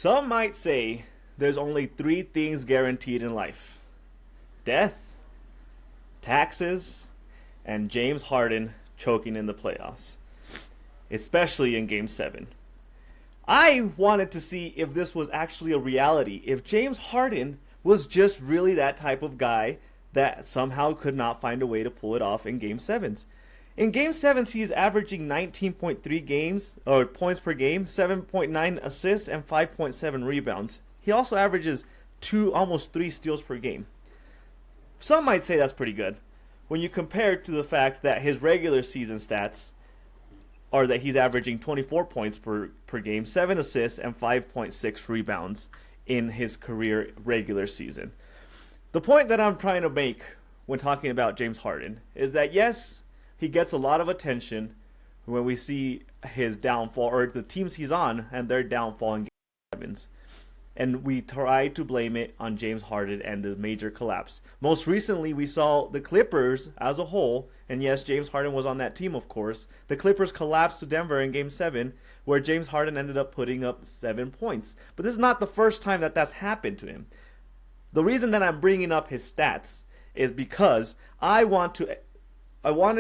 Some might say there's only three things guaranteed in life: death, taxes, and James Harden choking in the playoffs, especially in Game 7. I wanted to see if this was actually a reality, if James Harden was just really that type of guy that somehow could not find a way to pull it off in Game 7s. In Game 7s, he's averaging 19.3 games or points per game, 7.9 assists, and 5.7 rebounds. He also averages almost 3 steals per game. Some might say that's pretty good when you compare it to the fact that his regular season stats are that he's averaging 24 points per game, 7 assists, and 5.6 rebounds in his career regular season. The point that I'm trying to make when talking about James Harden is that, yes, he gets a lot of attention when we see his downfall, or the teams he's on and their downfall in Game 7s. And we try to blame it on James Harden and the major collapse. Most recently, we saw the Clippers as a whole, and yes, James Harden was on that team, of course. The Clippers collapsed to Denver in Game 7, where James Harden ended up putting up 7 points. But this is not the first time that that's happened to him. The reason that I'm bringing up his stats is because I wanted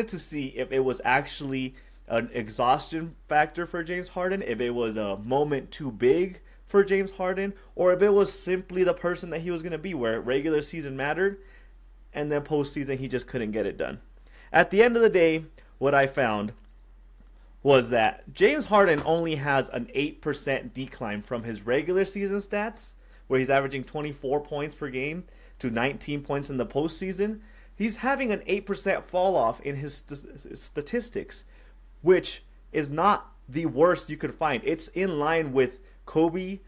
to see if it was actually an exhaustion factor for James Harden, if it was a moment too big for James Harden, or if it was simply the person that he was going to be, where regular season mattered and then postseason he just couldn't get it done. At the end of the day, what I found was that James Harden only has an 8% decline from his regular season stats, where he's averaging 24 points per game, to 19 points in the postseason. He's having an 8% fall off in his statistics, which is not the worst you could find. It's in line with Kobe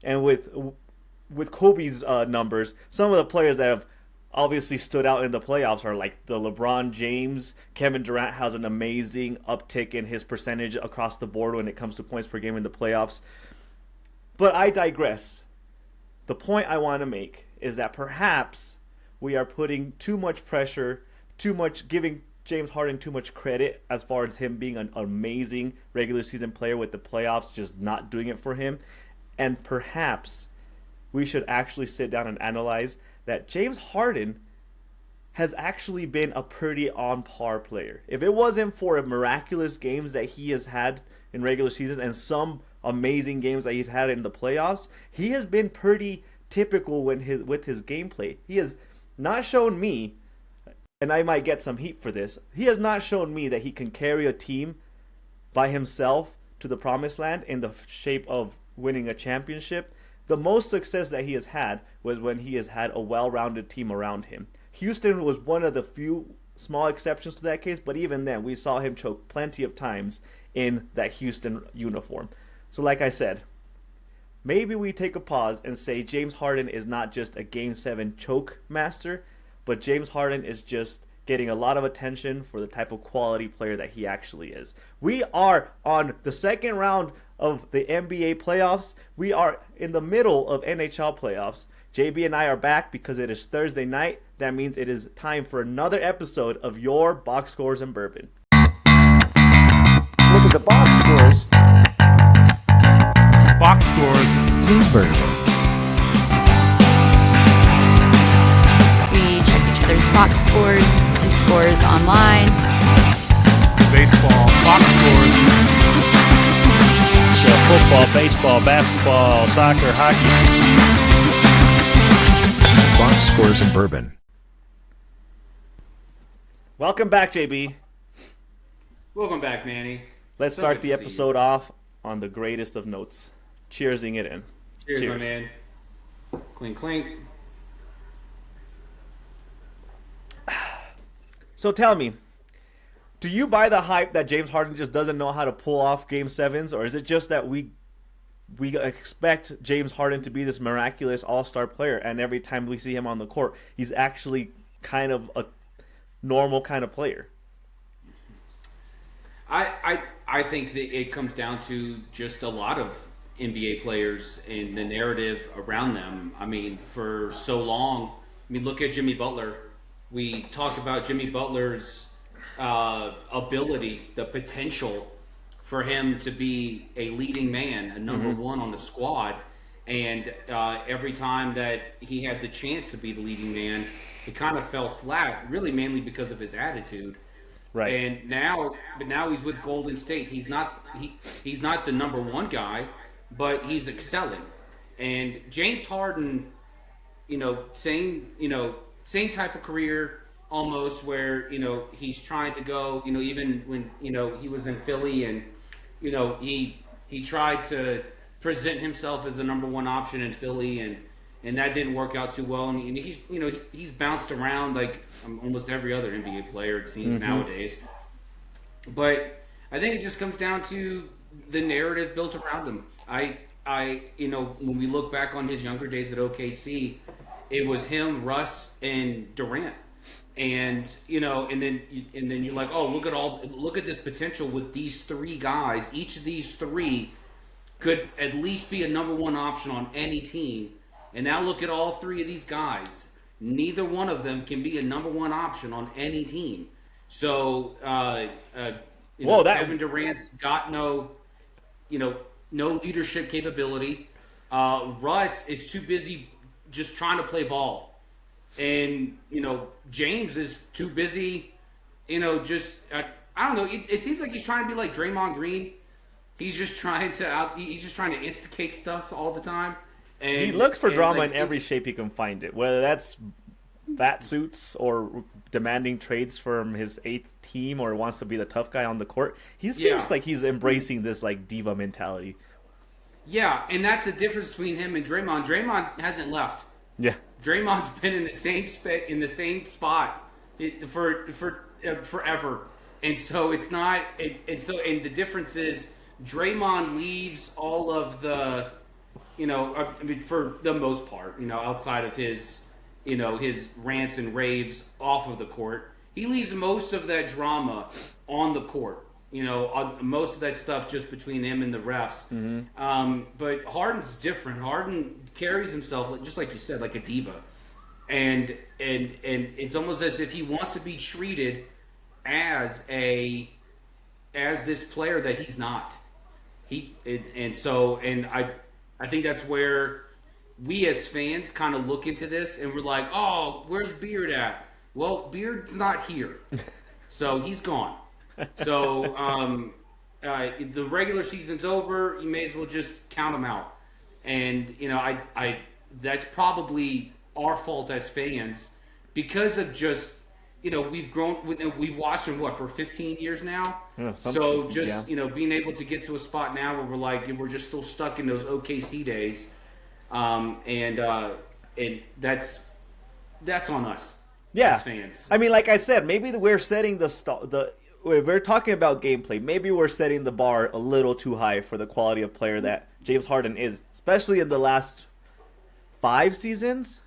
and with Kobe's numbers. Some of the players that have obviously stood out in the playoffs are like the LeBron James. Kevin Durant has an amazing uptick in his percentage across the board when it comes to points per game in the playoffs. But I digress. The point I want to make is that perhaps we are putting too much pressure, giving James Harden too much credit as far as him being an amazing regular season player, with the playoffs just not doing it for him. And perhaps we should actually sit down and analyze that James Harden has actually been a pretty on par player. If it wasn't for miraculous games that he has had in regular seasons and some amazing games that he's had in the playoffs, he has been pretty typical with his gameplay. He has not shown me, and I might get some heat for this, he has not shown me that he can carry a team by himself to the promised land in the shape of winning a championship. The most success that he has had was when he has had a well-rounded team around him. Houston was one of the few small exceptions to that case, but even then we saw him choke plenty of times in that Houston uniform. So like I said, maybe we take a pause and say James Harden is not just a Game 7 choke master, but James Harden is just getting a lot of attention for the type of quality player that he actually is. We are on the second round of the NBA playoffs. We are in the middle of NHL playoffs. JB and I are back because it is Thursday night. That means it is time for another episode of your Box Scores and Bourbon. Look at the box scores. Box Scores and Bourbon. We check each other's box scores and scores online. Baseball, Box Scores. So football, baseball, basketball, soccer, hockey. Box Scores and Bourbon. Welcome back, JB. Welcome back, Manny. Let's So start good the to see episode off on the greatest of notes. Cheersing it in. Cheers, Cheers. my man. Clink, clink. So tell me, do you buy the hype that James Harden just doesn't know how to pull off Game 7s, or is it just that we expect James Harden to be this miraculous all-star player, and every time we see him on the court, he's actually kind of a normal kind of player? I think that it comes down to just a lot of NBA players and the narrative around them. I mean, for so long, look at Jimmy Butler. We talked about Jimmy Butler's ability, the potential for him to be a leading man, a number one on the squad. And every time that he had the chance to be the leading man, it kind of fell flat, really mainly because of his attitude. Right. And now he's with Golden State. He's not the number one guy, but he's excelling. And James Harden, same type of career almost, where he's trying to go. Even when he was in Philly, and he tried to present himself as the number one option in Philly, and that didn't work out too well. And he's bounced around like almost every other NBA player, it seems, nowadays. But I think it just comes down to the narrative built around him. When we look back on his younger days at OKC, it was him, Russ, and Durant. And then you're like, oh, look at this potential with these three guys. Each of these three could at least be a number one option on any team. And now look at all three of these guys. Neither one of them can be a number one option on any team. So, Kevin Durant's got no leadership capability. Russ is too busy just trying to play ball. And, James is too busy, I don't know. It seems like he's trying to be like Draymond Green. He's just trying to instigate stuff all the time. And he looks for drama in every shape he can find it, whether that's fat suits or demanding trades from his eighth team or wants to be the tough guy on the court. He seems like he's embracing this like diva mentality. Yeah, and that's the difference between him and Draymond. Draymond hasn't left. Yeah, Draymond's been in the same spot for forever, and so it's not. And the difference is Draymond leaves all of the, for the most part, outside of his, his rants and raves off of the court, he leaves most of that drama on the court. Most of that stuff just between him and the refs. But Harden's different. Harden carries himself, just like you said, like a diva. And it's almost as if he wants to be treated as this player that he's not. I think that's where we as fans kind of look into this and we're like, oh, where's Beard at? Well, Beard's not here. So he's gone. So the regular season's over. You may as well just count them out. And that's probably our fault as fans because of just we've watched him for 15 years now. Yeah, so just being able to get to a spot now where we're just still stuck in those OKC days, and that's on us. Yeah, as fans. I mean, like I said, maybe we're setting we're talking about gameplay. Maybe we're setting the bar a little too high for the quality of player that James Harden is, especially in the last 5 seasons.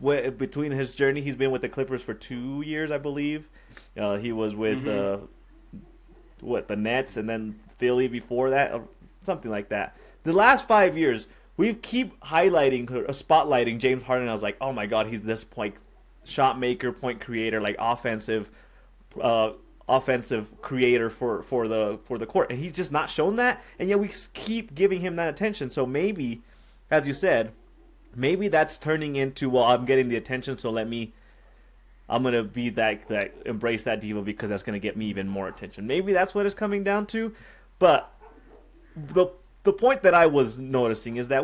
Between his journey, he's been with the Clippers for 2 years, I believe. He was with the Nets and then Philly before that, something like that. The last 5 years, we keep spotlighting James Harden. I was like, oh my God, he's this shot maker, point creator, like offensive creator for the court, and he's just not shown that. And yet we keep giving him that attention. So maybe, as you said, maybe that's turning into, well, I'm getting the attention, so I'm gonna be that embrace that diva because that's gonna get me even more attention. Maybe that's what it's coming down to. But the point that I was noticing is that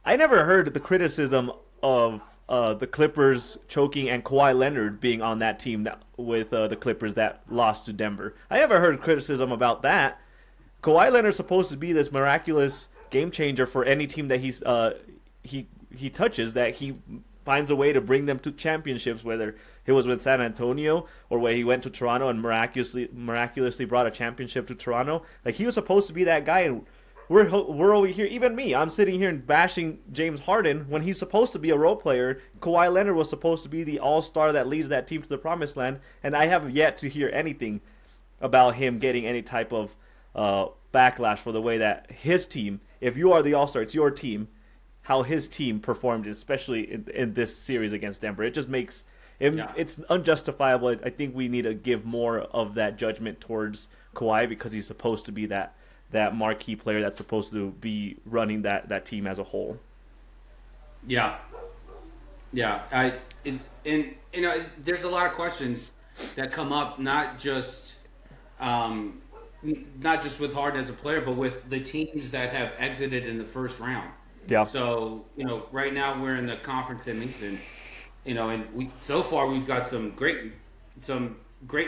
I never heard the criticism of the Clippers choking and Kawhi Leonard being on that team with the Clippers that lost to Denver. I never heard criticism about that. Kawhi Leonard's supposed to be this miraculous game changer for any team that he touches, that he finds a way to bring them to championships, whether it was with San Antonio or where he went to Toronto and miraculously brought a championship to Toronto. Like, he was supposed to be that guy, and we're over here, even me, I'm sitting here and bashing James Harden when he's supposed to be a role player. Kawhi Leonard was supposed to be the all-star that leads that team to the promised land, and I have yet to hear anything about him getting any type of backlash for the way that his team, if you are the all-star, it's your team, how his team performed, especially in this series against Denver. It just makes it's unjustifiable. I think we need to give more of that judgment towards Kawhi because he's supposed to be that that marquee player that's supposed to be running that team as a whole. Yeah. Yeah. And you know, there's a lot of questions that come up, not just with Harden as a player, but with the teams that have exited in the first round. Yeah. So, you know, right now we're in the conference innings, and you know, and so far we've got some great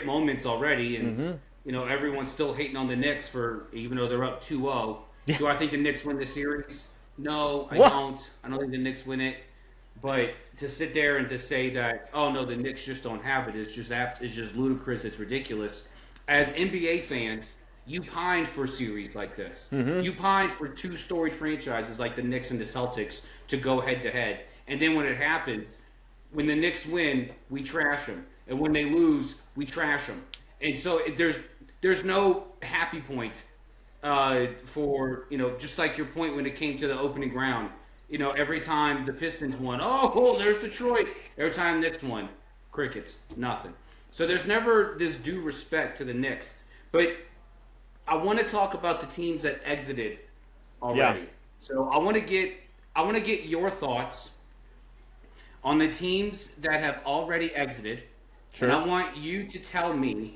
moments already, and you know, everyone's still hating on the Knicks for, even though they're up 2-0. Yeah. Do I think the Knicks win the series? No, I What? don't. I don't think the Knicks win it. But to sit there and to say that, oh no, the Knicks just don't have it, is just ludicrous. It's ridiculous. As NBA fans, you pine for series like this. You pine for two storied franchises like the Knicks and the Celtics to go head to head. And then when it happens, when the Knicks win, we trash them, and when they lose, we trash them. And so there's no happy point for, you know, just like your point when it came to the opening round. You know, every time the Pistons won, oh, there's Detroit. Every time the Knicks won, crickets, nothing. So there's never this due respect to the Knicks. But I want to talk about the teams that exited already. Yeah. So I want to get your thoughts on the teams that have already exited. Sure. And I want you to tell me,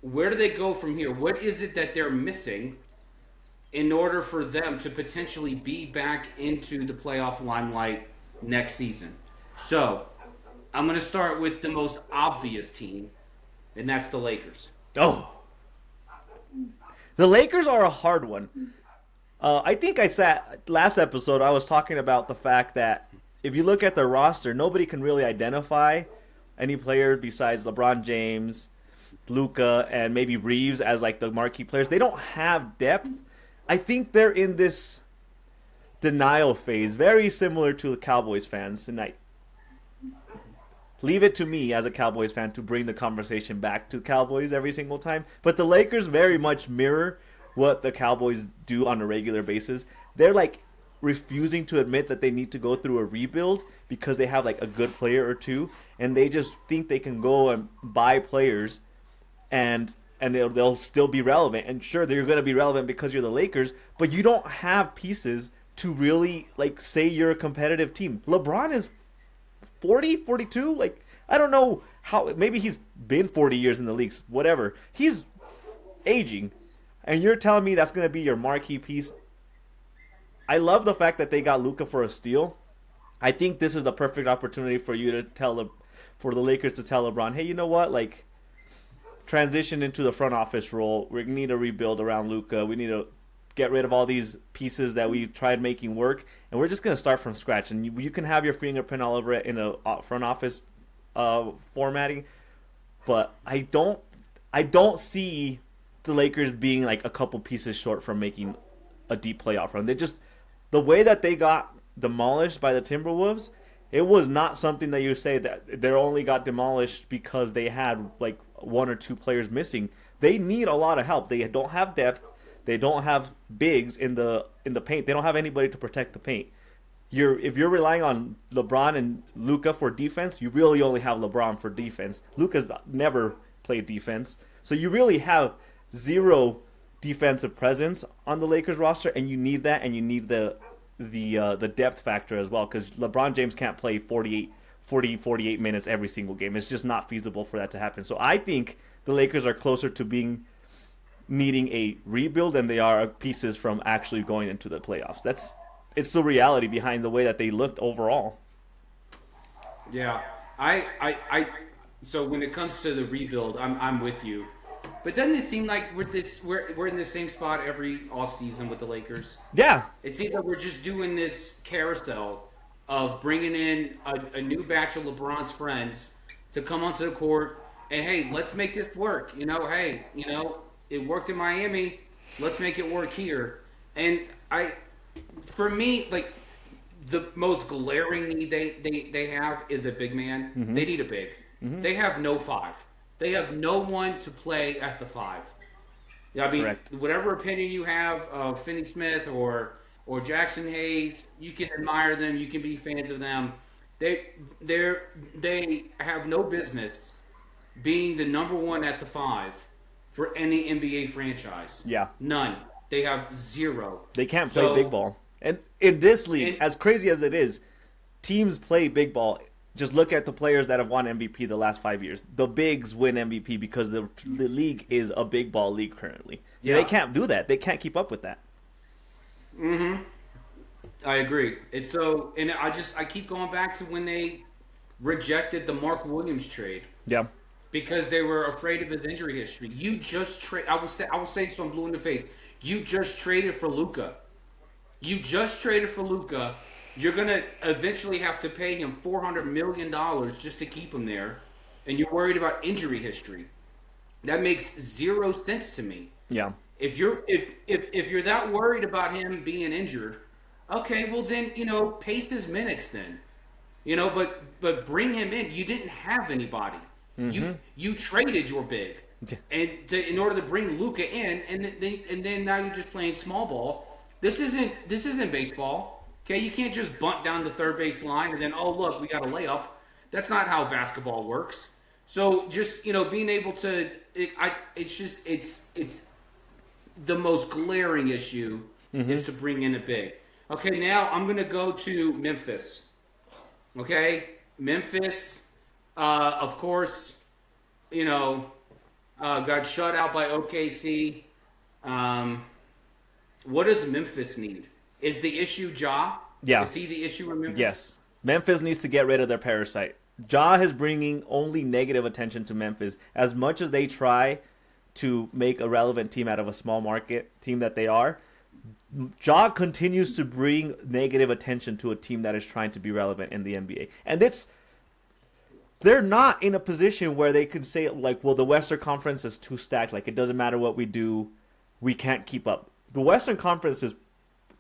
where do they go from here? What is it that they're missing in order for them to potentially be back into the playoff limelight next season? So I'm going to start with the most obvious team, and that's the Lakers. Oh. The Lakers are a hard one. I think last episode I was talking about the fact that if you look at their roster, nobody can really identify any player besides LeBron James, Luka, and maybe Reeves as like the marquee players. They don't have depth. I think they're in this denial phase, very similar to the Cowboys fans tonight. Leave it to me as a Cowboys fan to bring the conversation back to the Cowboys every single time. But the Lakers very much mirror what the Cowboys do on a regular basis. They're like refusing to admit that they need to go through a rebuild because they have like a good player or two, and they just think they can go and buy players and they'll still be relevant. And sure, they're going to be relevant because you're the Lakers, but you don't have pieces to really like say you're a competitive team. LeBron is 40, 42. Like, I don't know how, maybe he's been 40 years in the leagues, whatever. He's aging, and you're telling me that's going to be your marquee piece. I love the fact that they got Luka for a steal. I think this is the perfect opportunity for you to for the Lakers to tell LeBron, hey, you know what? Like, transition into the front office role. We need to rebuild around Luka. We need to get rid of all these pieces that we tried making work, and we're just going to start from scratch. And you can have your fingerprint all over it in a front office formatting, but I don't see the Lakers being like a couple pieces short from making a deep playoff run. The way that they got demolished by the Timberwolves, it was not something that you say that they only got demolished because they had like one or two players missing. They need a lot of help. They don't have depth. They don't have bigs in the paint. They don't have anybody to protect the paint. If you're relying on LeBron and Luka for defense, you really only have LeBron for defense. Luka's never played defense, so you really have zero defensive presence on the Lakers roster, and you need that, and you need the depth factor as well, because LeBron James can't play 48 minutes every single game. It's just not feasible for that to happen. So I think the Lakers are closer to needing a rebuild than they are pieces from actually going into the playoffs. It's the reality behind the way that they looked overall. Yeah, so when it comes to the rebuild, I'm with you. But doesn't it seem like we're in the same spot every offseason with the Lakers? Yeah. It seems like we're just doing this carousel of bringing in a new batch of LeBron's friends to come onto the court and, hey, let's make this work. You know, hey, you know, it worked in Miami. Let's make it work here. And for me, like, the most glaring need they have is a big man. Mm-hmm. They need a big. Mm-hmm. They have no five. They have no one to play at the five. I mean, correct. Whatever opinion you have of Finney Smith or Jackson Hayes, you can admire them. You can be fans of them. They have no business being the number one at the five for any NBA franchise. Yeah. None. They have zero. They can't play big ball. And in this league, as crazy as it is, teams play big ball. Just look at the players that have won MVP the last 5 years. The bigs win MVP because the league is a big ball league currently. So they can't do that. They can't keep up with that. I agree. It's so, and I keep going back to when they rejected the Mark Williams trade. Yeah. Because they were afraid of his injury history. You just trade. I will say so. I'm blue in the face. You just traded for Luka. You're gonna eventually have to pay him $400 million just to keep him there, and you're worried about injury history. That makes zero sense to me. Yeah. If you're that worried about him being injured, okay, well then pace his minutes then. But bring him in. You didn't have anybody. You traded your big, and in order to bring Luka in, and then now you're just playing small ball. This isn't baseball. Okay, you can't just bunt down the third base line and then look, we got a layup. That's not how basketball works. So just being able to, it's the most glaring issue is to bring in a big. Okay, now I'm gonna go to Memphis. Okay, Memphis. Of course, got shut out by OKC. What does Memphis need? Is the issue Ja? Yeah. Is he the issue in Memphis? Yes. Memphis needs to get rid of their parasite. Ja is bringing only negative attention to Memphis. As much as they try to make a relevant team out of a small market team that they are, Ja continues to bring negative attention to a team that is trying to be relevant in the NBA. And they're not in a position where they can say, well, the Western Conference is too stacked. It doesn't matter what we do. We can't keep up. The Western Conference is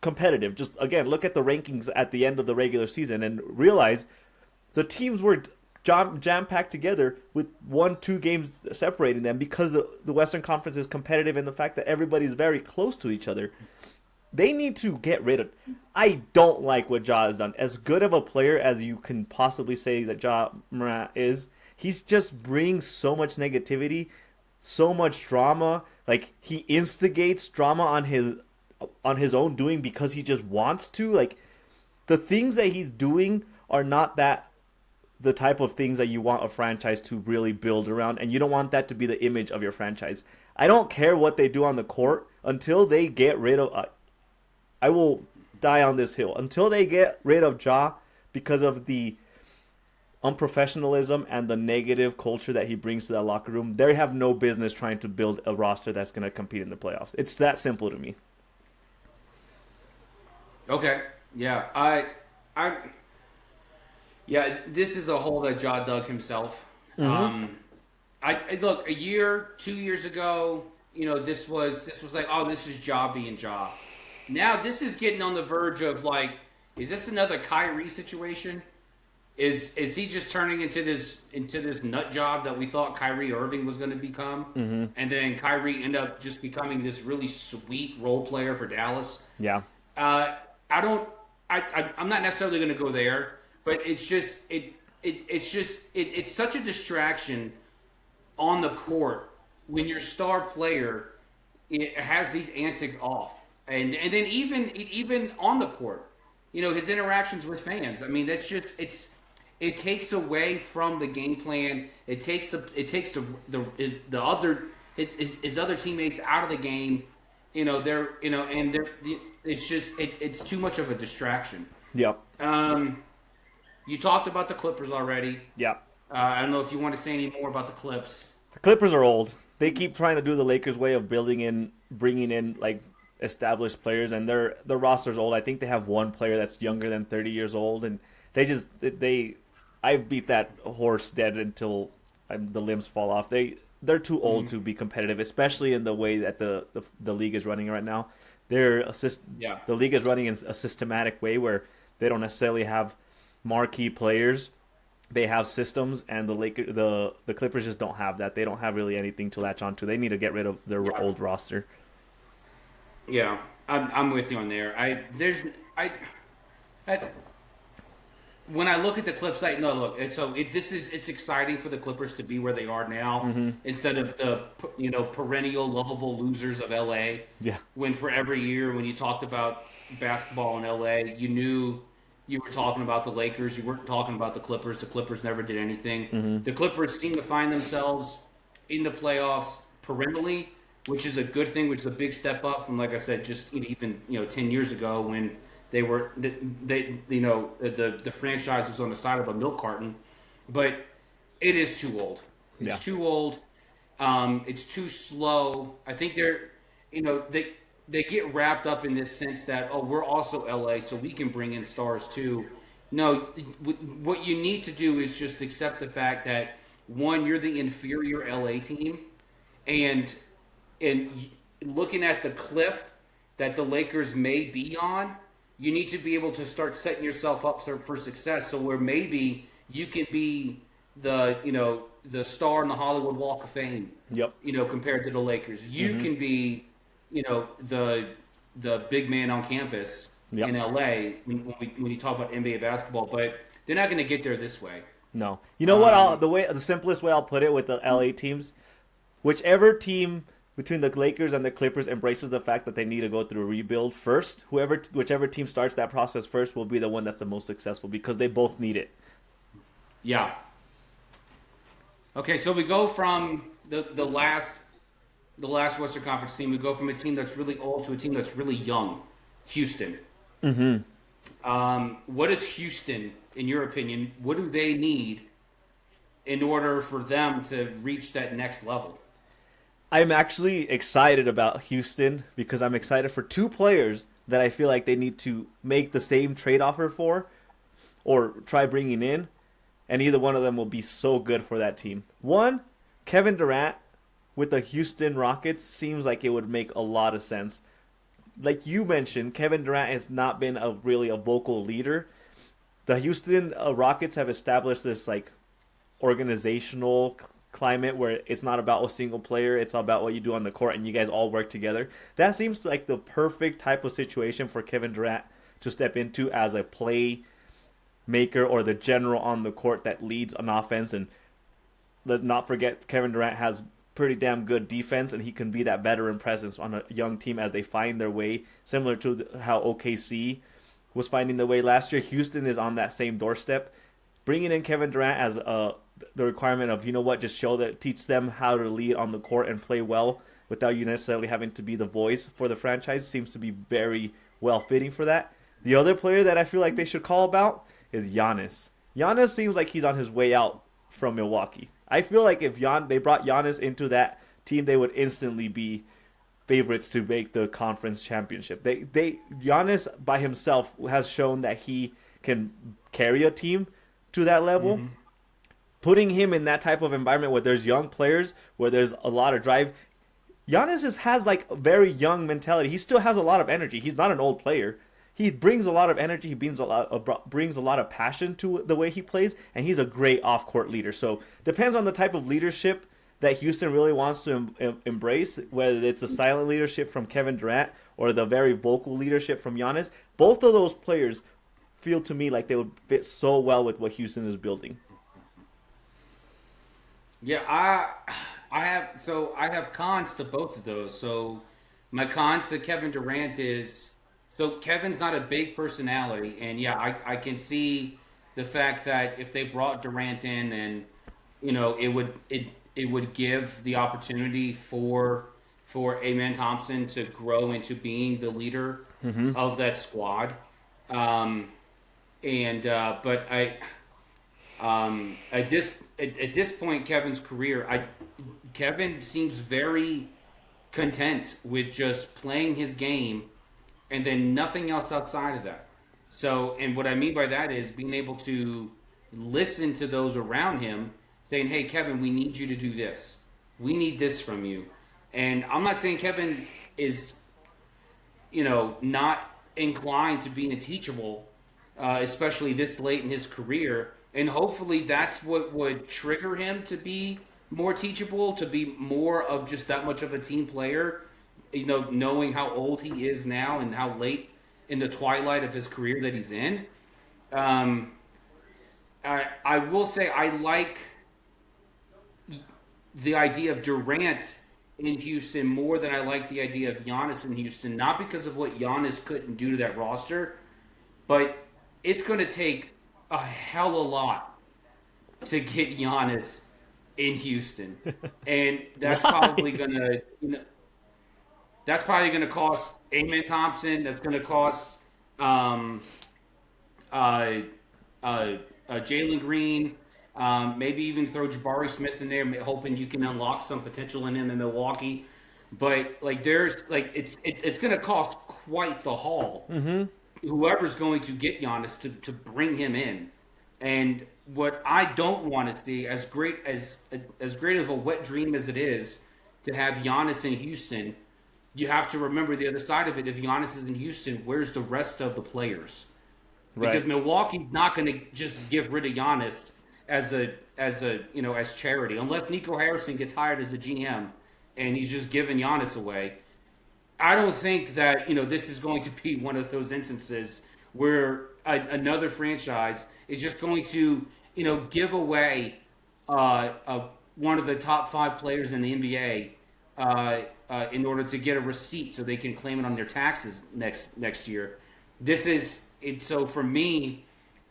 competitive. Just, again, look at the rankings at the end of the regular season and realize the teams were jam-packed together with 1-2 games separating them because the Western Conference is competitive in the fact that everybody's very close to each other. They need to get rid of... I don't like what Ja has done. As good of a player as you can possibly say that Ja Morant is, he's just brings so much negativity, so much drama. He instigates drama on his own doing because he just wants to. The things that he's doing are not the type of things that you want a franchise to really build around, and you don't want that to be the image of your franchise. I don't care what they do on the court until they get rid of... I will die on this hill. Until they get rid of Ja because of the unprofessionalism and the negative culture that he brings to that locker room, they have no business trying to build a roster that's going to compete in the playoffs. It's that simple to me. Okay. Yeah. Yeah, this is a hole that Ja dug himself. I look, 2 years ago, this was like, oh, this is Ja being Ja. Now this is getting on the verge of is this another Kyrie situation? Is he just turning into this nut job that we thought Kyrie Irving was going to become, and then Kyrie end up just becoming this really sweet role player for Dallas? Yeah. I'm not necessarily going to go there, but it's such a distraction on the court when your star player has these antics off. And then even on the court, his interactions with fans. I mean, that's just it takes away from the game plan. It takes his other teammates out of the game. It's too much of a distraction. Yep. You talked about the Clippers already. Yeah. I don't know if you want to say any more about the Clips. The Clippers are old. They keep trying to do the Lakers way of bringing in established players, and their roster's old. I think they have one player that's younger than 30 years old, and I beat that horse dead until the limbs fall off. They're too old to be competitive, especially in the way that the league is running right now. The league is running in a systematic way where they don't necessarily have marquee players. They have systems, and the Clippers just don't have that. They don't have really anything to latch onto. They need to get rid of their old roster. Yeah, I'm with you on there. when I look at the Clip site, no, look, it's exciting for the Clippers to be where they are now instead of the perennial lovable losers of LA. Yeah. When for every year when you talked about basketball in LA, you knew you were talking about the Lakers. You weren't talking about the Clippers. The Clippers never did anything. The Clippers seem to find themselves in the playoffs perennially, which is a good thing, which is a big step up from, like I said, just even 10 years ago when they were the franchise was on the side of a milk carton. But it is too old. It's too old. It's too slow. I think they get wrapped up in this sense that, oh, we're also LA, so we can bring in stars too. No, what you need to do is just accept the fact that, one, you're the inferior LA team, and looking at the cliff that the Lakers may be on, you need to be able to start setting yourself up for success. So where maybe you can be the star in the Hollywood Walk of Fame. Yep. Compared to the Lakers, you can be the big man on campus in LA when you talk about NBA basketball. But they're not going to get there this way. No. You know what? The simplest way I'll put it with the LA teams, whichever team between the Lakers and the Clippers embraces the fact that they need to go through a rebuild first, whichever team starts that process first will be the one that's the most successful because they both need it. Yeah. Okay, so we go from the last Western Conference team. We go from a team that's really old to a team that's really young, Houston. What is Houston, in your opinion? What do they need in order for them to reach that next level? I'm actually excited about Houston because I'm excited for two players that I feel like they need to make the same trade offer for or try bringing in, and either one of them will be so good for that team. One, Kevin Durant with the Houston Rockets seems like it would make a lot of sense. Like you mentioned, Kevin Durant has not been really a vocal leader. The Houston Rockets have established this like organizational climate where it's not about a single player, it's about what you do on the court and you guys all work together. That seems like the perfect type of situation for Kevin Durant to step into as a play maker or the general on the court that leads an offense. And let's not forget Kevin Durant has pretty damn good defense and he can be that veteran presence on a young team as they find their way, similar to how OKC was finding their way last year. Houston is on that same doorstep. Bringing in Kevin Durant as the requirement of, just teach them how to lead on the court and play well without you necessarily having to be the voice for the franchise seems to be very well fitting for that. The other player that I feel like they should call about is Giannis. Giannis seems like he's on his way out from Milwaukee. I feel like if they brought Giannis into that team, they would instantly be favorites to make the conference championship. Giannis by himself has shown that he can carry a team to that level. Putting him in that type of environment where there's young players, where there's a lot of drive. Giannis has like a very young mentality. He still has a lot of energy. He's not an old player. He brings a lot of energy. He brings a lot of passion to the way he plays, and he's a great off-court leader. So depends on the type of leadership that Houston really wants to embrace, whether it's the silent leadership from Kevin Durant or the very vocal leadership from Giannis. Both of those players feel to me like they would fit so well with what Houston is building. Yeah, I have cons to both of those. So my con to Kevin Durant is, so Kevin's not a big personality, and yeah, I can see the fact that if they brought Durant in, then it would give the opportunity for Amen Thompson to grow into being the leader of that squad. But at this point, Kevin's career, Kevin seems very content with just playing his game and then nothing else outside of that. So, and what I mean by that is being able to listen to those around him saying, hey, Kevin, we need you to do this. We need this from you. And I'm not saying Kevin is, not inclined to being teachable, especially this late in his career. And hopefully that's what would trigger him to be more teachable, to be more of just that much of a team player, knowing how old he is now and how late in the twilight of his career that he's in. I will say I like the idea of Durant in Houston more than I like the idea of Giannis in Houston. Not because of what Giannis couldn't do to that roster, but it's going to take a hell of a lot to get Giannis in Houston, and that's probably going to cost Amen Thompson. That's going to cost Jalen Green. Maybe even throw Jabari Smith in there, hoping you can unlock some potential in him in Milwaukee. But it's going to cost quite the haul. Mm-hmm. Whoever's going to get Giannis to bring him in, and what I don't want to see, as great of a wet dream as it is to have Giannis in Houston, you have to remember the other side of it. If Giannis is in Houston, where's the rest of the players? Right. Because Milwaukee's not going to just give rid of Giannis as charity, unless Nico Harrison gets hired as a GM and he's just giving Giannis away. I don't think that this is going to be one of those instances where another franchise is just going to give away one of the top 5 players in the NBA in order to get a receipt so they can claim it on their taxes next year. This is it. So for me,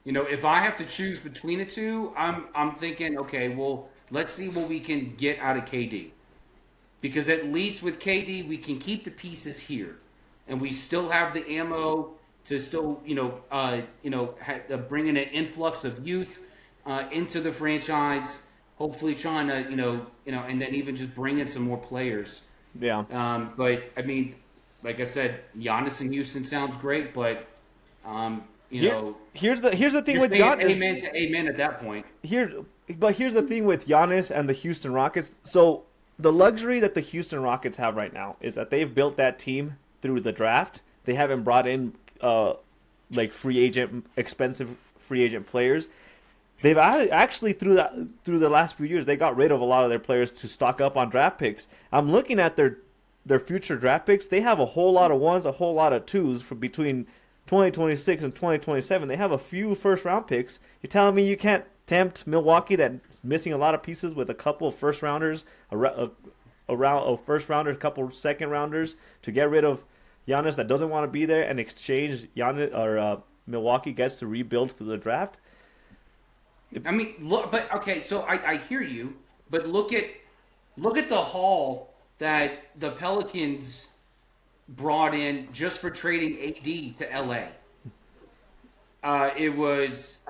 if I have to choose between the two, I'm thinking, okay, well, let's see what we can get out of KD, because at least with KD we can keep the pieces here, and we still have the ammo to still bring in an influx of youth into the franchise. Hopefully, trying to and then even just bring in some more players. Yeah. But I mean, like I said, Giannis in Houston sounds great, but here's the thing with Giannis. Amen to amen at that point. Here's the thing with Giannis and the Houston Rockets. So the luxury that the Houston Rockets have right now is that they've built that team through the draft. They haven't brought in expensive free agent players. They've actually through the last few years they got rid of a lot of their players to stock up on draft picks. I'm looking at their future draft picks. They have a whole lot of ones, a whole lot of twos for between 2026 and 2027. They have a few first round picks. You're telling me you can't tempt Milwaukee that's missing a lot of pieces with a couple of first rounders, a first rounder, a couple of second rounders to get rid of Giannis that doesn't want to be there and exchange Giannis or Milwaukee gets to rebuild through the draft? I mean, look, but okay, so I hear you, but look at the haul that the Pelicans brought in just for trading AD to LA. It was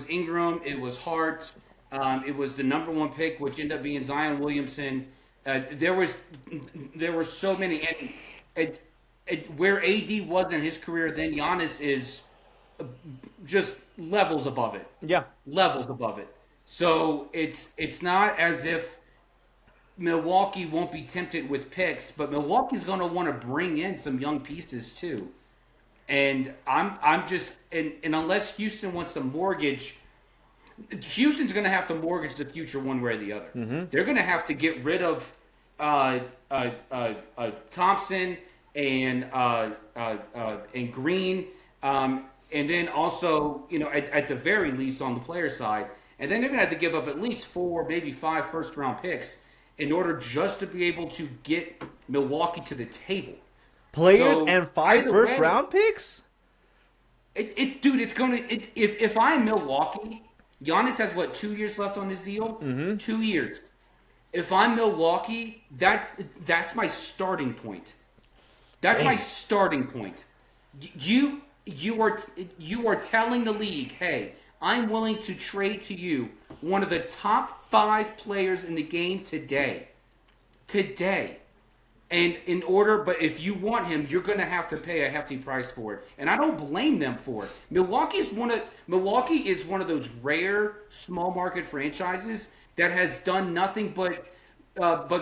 Ingram, it was Hart, it was the number 1 pick, which ended up being Zion Williamson. There were so many, and where AD was in his career, then Giannis is just levels above it. Yeah, levels above it. So it's not as if Milwaukee won't be tempted with picks, but Milwaukee's going to want to bring in some young pieces too. And I'm just and unless Houston wants to mortgage, Houston's going to have to mortgage the future one way or the other. Mm-hmm. They're going to have to get rid of Thompson and Green. And then also, at the very least on the player side. And then they're going to have to give up at least 4, maybe 5 first-round picks in order just to be able to get Milwaukee to the table. Players and 5 first-round picks? Dude, it's going to – if I'm Milwaukee, Giannis has, 2 years left on his deal? Mm-hmm. 2 years. If I'm Milwaukee, that's my starting point. That's my starting point. You are telling the league, hey, I'm willing to trade to you one of the top 5 players in the game today. And but if you want him, you're going to have to pay a hefty price for it. And I don't blame them for it. Milwaukee is one of those rare small market franchises that has done nothing but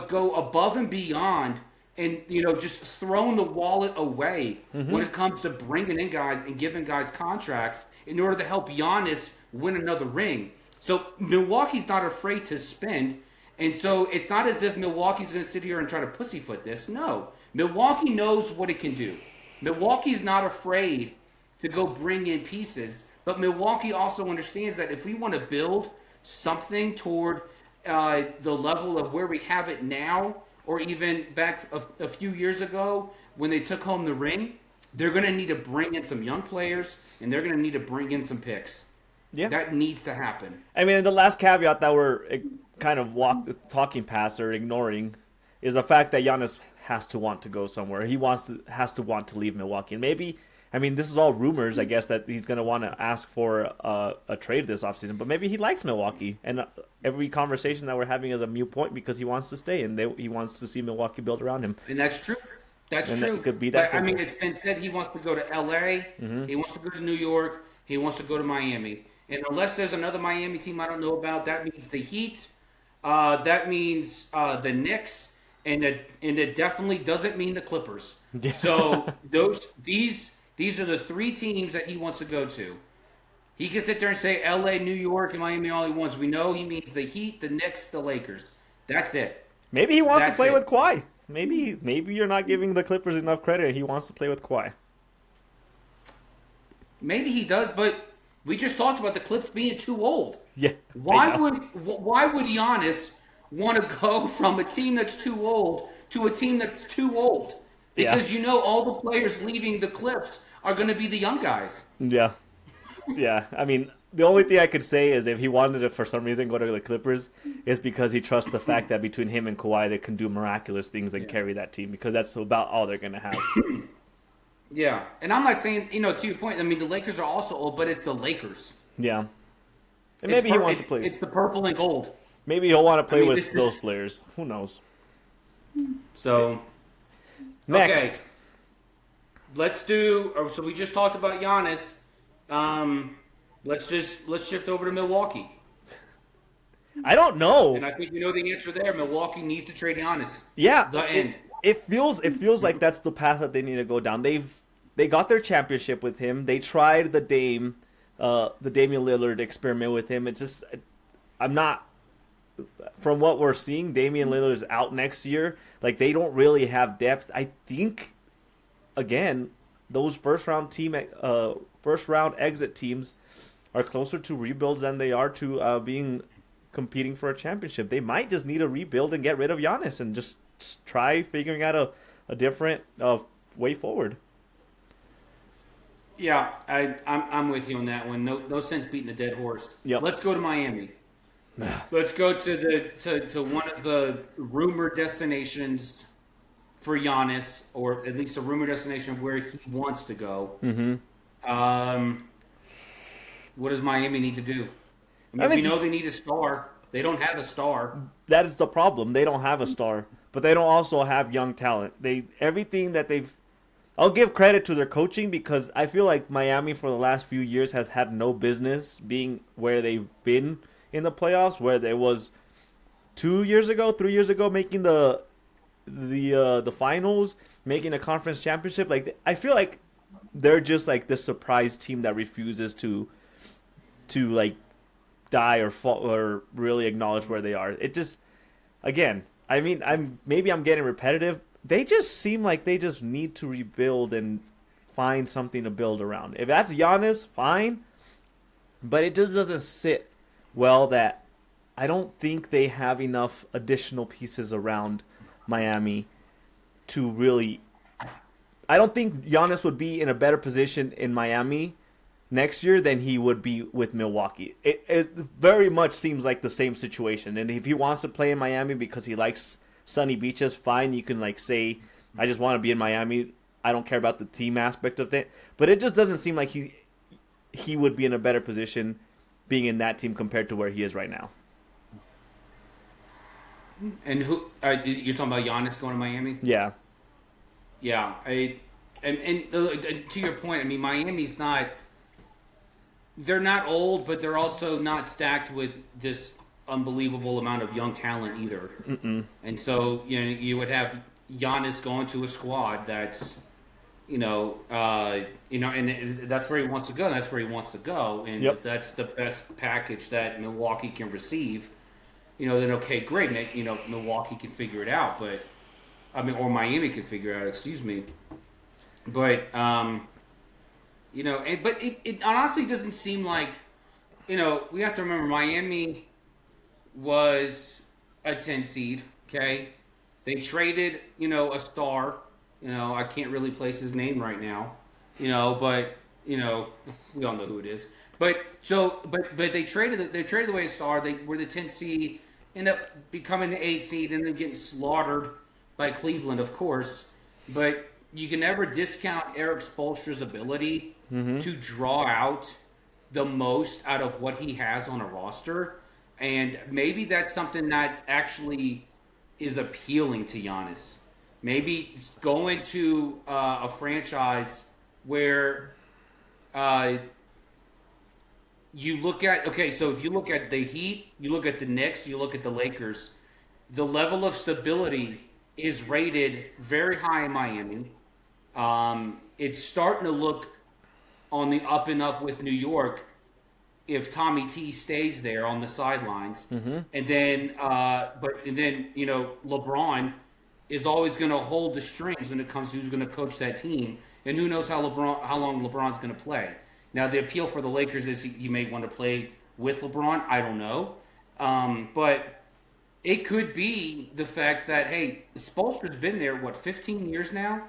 go above and beyond. And, just throwing the wallet away when it comes to bringing in guys and giving guys contracts in order to help Giannis win another ring. So Milwaukee's not afraid to spend. And so it's not as if Milwaukee's going to sit here and try to pussyfoot this. No. Milwaukee knows what it can do. Milwaukee's not afraid to go bring in pieces But Milwaukee also understands that if we want to build something toward the level of where we have it now, or even back a few years ago when they took home the ring, they're going to need to bring in some young players, and they're going to need to bring in some picks. Yeah. That needs to happen. I mean, the last caveat that we're kind of talking past or ignoring is the fact that Giannis has to want to go somewhere. He has to want to leave Milwaukee. And maybe, I mean, this is all rumors, I guess, that he's going to want to ask for a trade this offseason. But maybe he likes Milwaukee. And every conversation that we're having is a mute point because he wants to stay and he wants to see Milwaukee build around him. And that's true. That's true. That could be that simple. I mean, it's been said he wants to go to L.A., He wants to go to New York, he wants to go to Miami. And unless there's another Miami team I don't know about, that means the Heat, that means the Knicks, and it definitely doesn't mean the Clippers. So these are the three teams that he wants to go to. He can sit there and say L.A., New York, and Miami all he wants. We know he means the Heat, the Knicks, the Lakers. That's it. Maybe he wants to play with Kawhi. Maybe you're not giving the Clippers enough credit. He wants to play with Kawhi. Maybe he does, but we just talked about the Clips being too old. Yeah. Why would Giannis want to go from a team that's too old to a team that's too old? Because you know all the players leaving the Clips are going to be the young guys. Yeah. Yeah. I mean, the only thing I could say is if he wanted to, for some reason, go to the Clippers, is because he trusts the fact that between him and Kawhi, they can do miraculous things and carry that team, because that's about all they're going to have. Yeah. And I'm not saying, to your point, I mean, the Lakers are also old, but it's the Lakers. Yeah. And maybe he wants to play. It's the purple and gold. Maybe he'll want to play with those players. Who knows? So, next. Okay. Let's do, so we just talked about Giannis. Let's shift over to Milwaukee. I don't know. And I think we know the answer there. Milwaukee needs to trade Giannis. Yeah. The end. It feels like that's the path that they need to go down. They got their championship with him. They tried the Damian Lillard experiment with him. It's just, I'm not, from what we're seeing, Damian Lillard is out next year. Like, they don't really have depth. I think, again, those first round exit teams are closer to rebuilds than they are to competing for a championship. They might just need a rebuild and get rid of Giannis and just try figuring out a different way forward. Yeah, I'm with you on that one. No sense beating a dead horse. Yep. Let's go to Miami. Let's go to one of the rumored destinations for Giannis, or at least a rumored destination of where he wants to go. Mm-hmm. What does Miami need to do? I mean, we know they need a star. They don't have a star. That is the problem. They don't have a star, but they don't also have young talent. Everything that they've. I'll give credit to their coaching, because I feel like Miami for the last few years has had no business being where they've been in the playoffs, where there was 3 years ago, making the finals, making a conference championship. Like, I feel like they're just like the surprise team that refuses to like die or fall or really acknowledge where they are. It just, again, I mean, I'm getting repetitive. They just seem like they just need to rebuild and find something to build around. If that's Giannis, fine. But it just doesn't sit well that I don't think they have enough additional pieces around Miami to really... I don't think Giannis would be in a better position in Miami next year than he would be with Milwaukee. It very much seems like the same situation. And if he wants to play in Miami because he likes sunny beaches, fine. You can like say, I just want to be in Miami. I don't care about the team aspect of it. But it just doesn't seem like he would be in a better position being in that team compared to where he is right now. And who you're talking about? Giannis going to Miami? Yeah. Yeah. And to your point, I mean, Miami's not. They're not old, but they're also not stacked with this unbelievable amount of young talent either. Mm-mm. And so, you would have Giannis going to a squad that's, and that's where he wants to go. And that's where he wants to go. And if that's the best package that Milwaukee can receive, then okay, great. Milwaukee can figure it out, but or Miami can figure it out. Excuse me. But But it honestly doesn't seem like, we have to remember Miami was a 10 seed. Okay, they traded a star. I can't really place his name right now. But we all know who it is. But they traded away a star. They were the 10th seed, end up becoming the 8th seed, and then getting slaughtered by Cleveland, of course. But you can never discount Eric Spoelstra's ability to draw out the most out of what he has on a roster, and maybe that's something that actually is appealing to Giannis. Maybe going to a franchise where you look at, so if you look at the Heat, you look at the Knicks, you look at the Lakers, the level of stability is rated very high in Miami. It's starting to look on the up and up with New York if Tommy T stays there on the sidelines. And then LeBron is always going to hold the strings when it comes to who's going to coach that team, and who knows how long LeBron's going to play. Now, the appeal for the Lakers is you may want to play with LeBron. I don't know. But it could be the fact that, hey, Spoelstra's been there, 15 years now?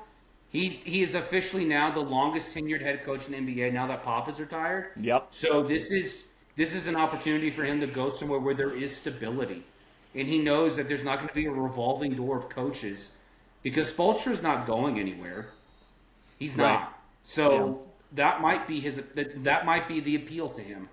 He is officially now the longest tenured head coach in the NBA now that Pop is retired. Yep. So this is an opportunity for him to go somewhere where there is stability. And he knows that there's not going to be a revolving door of coaches because Spoelstra's not going anywhere. He's not. Right. So that might be that might be the appeal to him.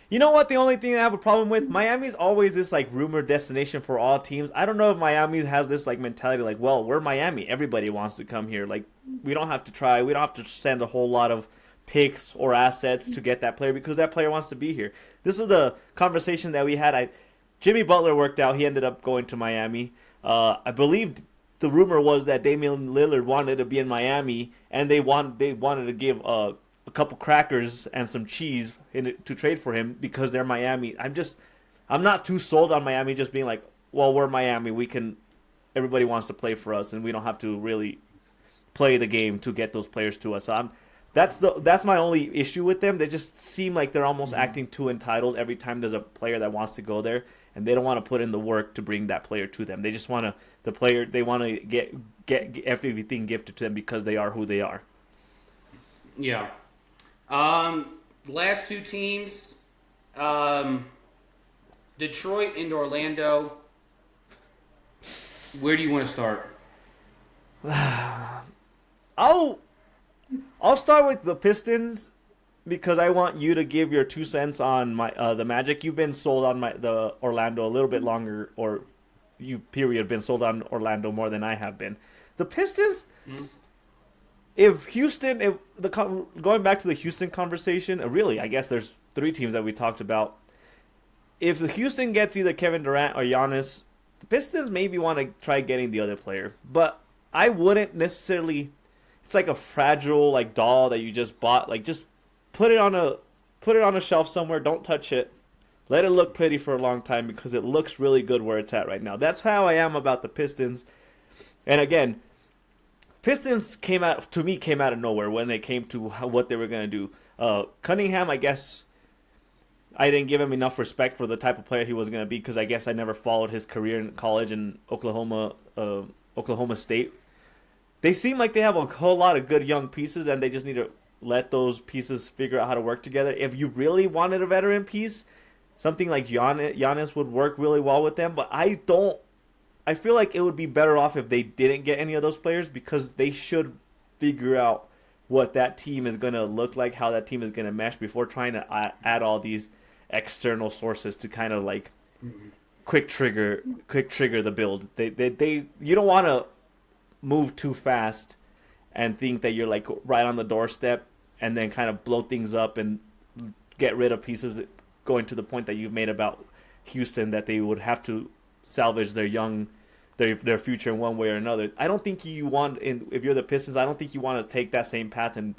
You know what? The only thing I have a problem with, Miami's always this like rumored destination for all teams. I don't know if Miami has this like mentality like, well, we're Miami. Everybody wants to come here. Like, we don't have to try. We don't have to send a whole lot of picks or assets to get that player because that player wants to be here. This is the conversation that we had. Jimmy Butler worked out. He ended up going to Miami. I believe the rumor was that Damian Lillard wanted to be in Miami, and they wanted to give a couple crackers and some cheese to trade for him because they're Miami. I'm not too sold on Miami just being like, well, we're Miami. Everybody wants to play for us, and we don't have to really play the game to get those players to us. So that's my only issue with them. They just seem like they're almost acting too entitled every time there's a player that wants to go there, and they don't want to put in the work to bring that player to them. They just want to get everything gifted to them because they are who they are. Yeah. Last two teams, Detroit and Orlando. Where do you want to start? I'll start with the Pistons because I want you to give your 2 cents on the Magic. You've been sold on the Orlando a little bit longer, or you been sold on Orlando more than I have been. The Pistons. Mm-hmm. Going back to the Houston conversation, really, I guess there's 3 teams that we talked about. If the Houston gets either Kevin Durant or Giannis, the Pistons maybe want to try getting the other player. But I wouldn't necessarily. It's like a fragile like doll that you just bought. Like, just put it on a shelf somewhere. Don't touch it. Let it look pretty for a long time because it looks really good where it's at right now. That's how I am about the Pistons. And again, Pistons came out of nowhere when they came to what they were going to do. Cunningham, I guess I didn't give him enough respect for the type of player he was going to be because I guess I never followed his career in college in Oklahoma State. They seem like they have a whole lot of good young pieces, and they just need to let those pieces figure out how to work together. If you really wanted a veteran piece, something like Giannis would work really well with them, but I feel like it would be better off if they didn't get any of those players because they should figure out what that team is going to look like, how that team is going to mesh before trying to add all these external sources to kind of like quick trigger the build. You don't want to move too fast and think that you're like right on the doorstep and then kind of blow things up and get rid of pieces going to the point that you've made about Houston that they would have to salvage their future in one way or another. I don't think you want, if you're the Pistons, I don't think you want to take that same path and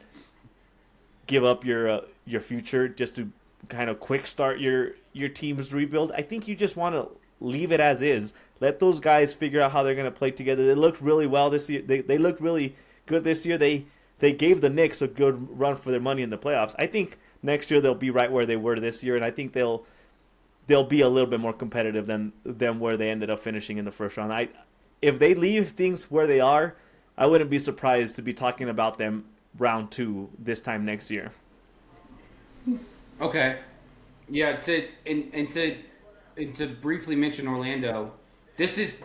give up your future just to kind of quick start your team's rebuild. I think you just want to leave it as is. Let those guys figure out how they're going to play together. They looked really well this year. They looked really good this year. They they gave the Knicks a good run for their money in the playoffs. I think next year they'll be right where they were this year, and I think they'll be a little bit more competitive than where they ended up finishing in the first round. If they leave things where they are, I wouldn't be surprised to be talking about them round 2 this time next year. Okay. Yeah, to briefly mention Orlando, this is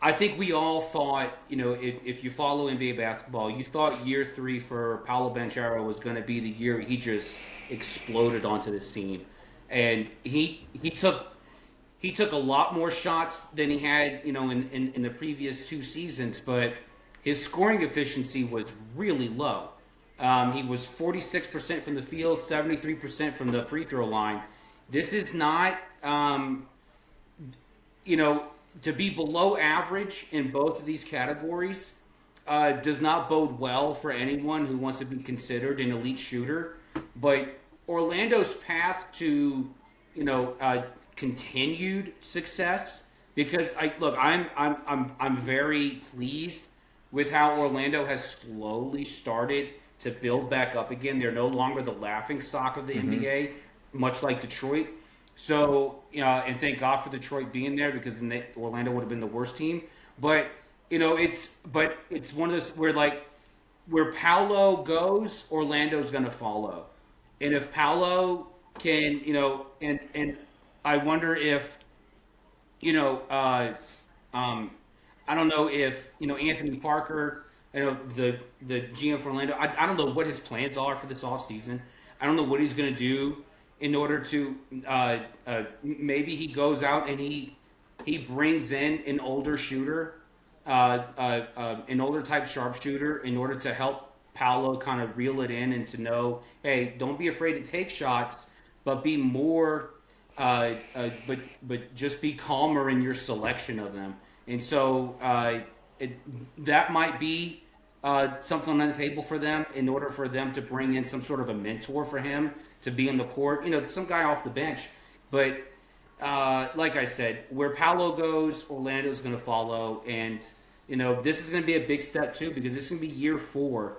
I think we all thought, if you follow NBA basketball, you thought year 3 for Paolo Banchero was going to be the year he just exploded onto the scene. And he took a lot more shots than he had, in the previous 2 seasons, but his scoring efficiency was really low. He was 46% from the field, 73% from the free throw line. This is not, to be below average in both of these categories does not bode well for anyone who wants to be considered an elite shooter. But Orlando's path to, continued success, because I'm very pleased with how Orlando has slowly started to build back up again. They're no longer the laughingstock of the NBA, much like Detroit. So, and thank God for Detroit being there, because then Orlando would have been the worst team. But, it's one of those where Paolo goes, Orlando's going to follow. And if Paolo can, and I wonder if, I don't know if, Anthony Parker, the GM for Orlando, I don't know what his plans are for this offseason. I don't know what he's going to do in order to maybe he goes out and he brings in an older shooter, an older type sharpshooter, in order to help Paolo kind of reel it in and to know, hey, don't be afraid to take shots, but be more, but just be calmer in your selection of them. And so that might be something on the table for them, in order for them to bring in some sort of a mentor for him to be in the court, some guy off the bench. But like I said, where Paolo goes, Orlando's going to follow. And, this is going to be a big step too, because this is going to be year 4.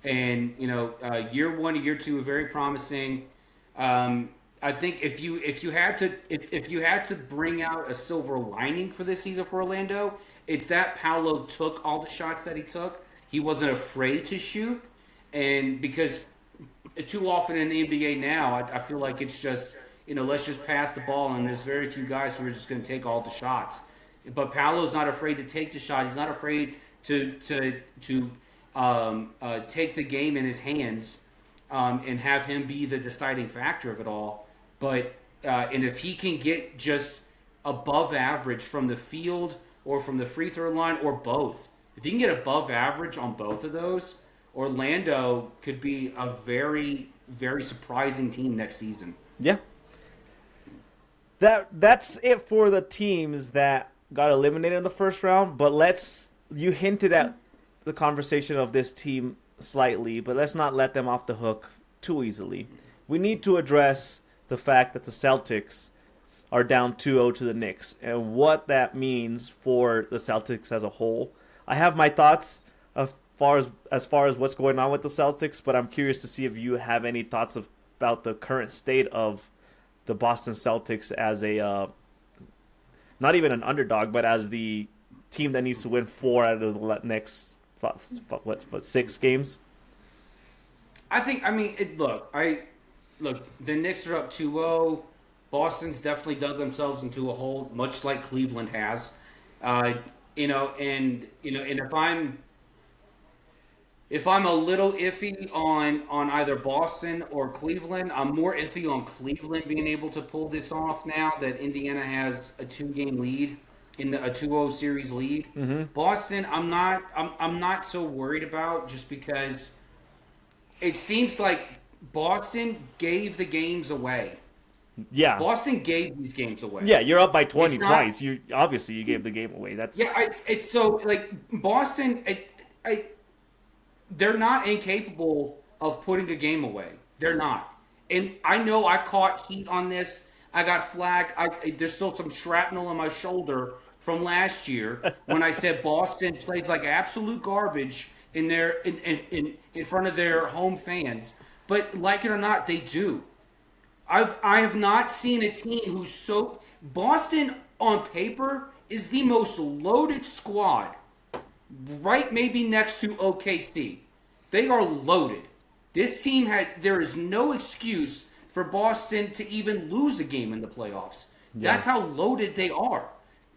And, year 1 and year 2 are very promising. I think if you had to bring out a silver lining for this season for Orlando, it's that Paolo took all the shots that he took. He wasn't afraid to shoot. And because too often in the NBA now, I feel like it's just, let's just pass the ball, and there's very few guys who are just going to take all the shots. But Paolo's not afraid to take the shot. He's not afraid to take the game in his hands and have him be the deciding factor of it all. But and if he can get just above average from the field or from the free throw line, or both, if he can get above average on both of those, Orlando could be a very, very surprising team next season. Yeah. That's it for the teams that got eliminated in the first round. But you hinted at the conversation of this team slightly, but let's not let them off the hook too easily. We need to address the fact that the Celtics are down 2-0 to the Knicks, and what that means for the Celtics as a whole. I have my thoughts as far as what's going on with the Celtics, but I'm curious to see if you have any thoughts about the current state of the Boston Celtics as a not even an underdog, but as the team that needs to win 4 out of the next 6 games. Look, the Knicks are up 2-0. Boston's definitely dug themselves into a hole, much like Cleveland has. And if I'm a little iffy on either Boston or Cleveland, I'm more iffy on Cleveland being able to pull this off now that Indiana has a 2-game lead in a 2-0 series lead. Mm-hmm. Boston, I'm not so worried about, just because it seems like Boston gave the games away. Yeah, Boston gave these games away. Yeah, you're up by 20 twice. You gave the game away. It's so like Boston. They're not incapable of putting a game away. They're not. And I know I caught heat on this. I got flagged. There's still some shrapnel on my shoulder from last year when I said Boston plays like absolute garbage in their in front of their home fans. But like it or not, they do. I have not seen a team who's so Boston on paper is the most loaded squad, right? Maybe next to OKC. They are loaded. This team there is no excuse for Boston to even lose a game in the playoffs. Yeah. That's how loaded they are.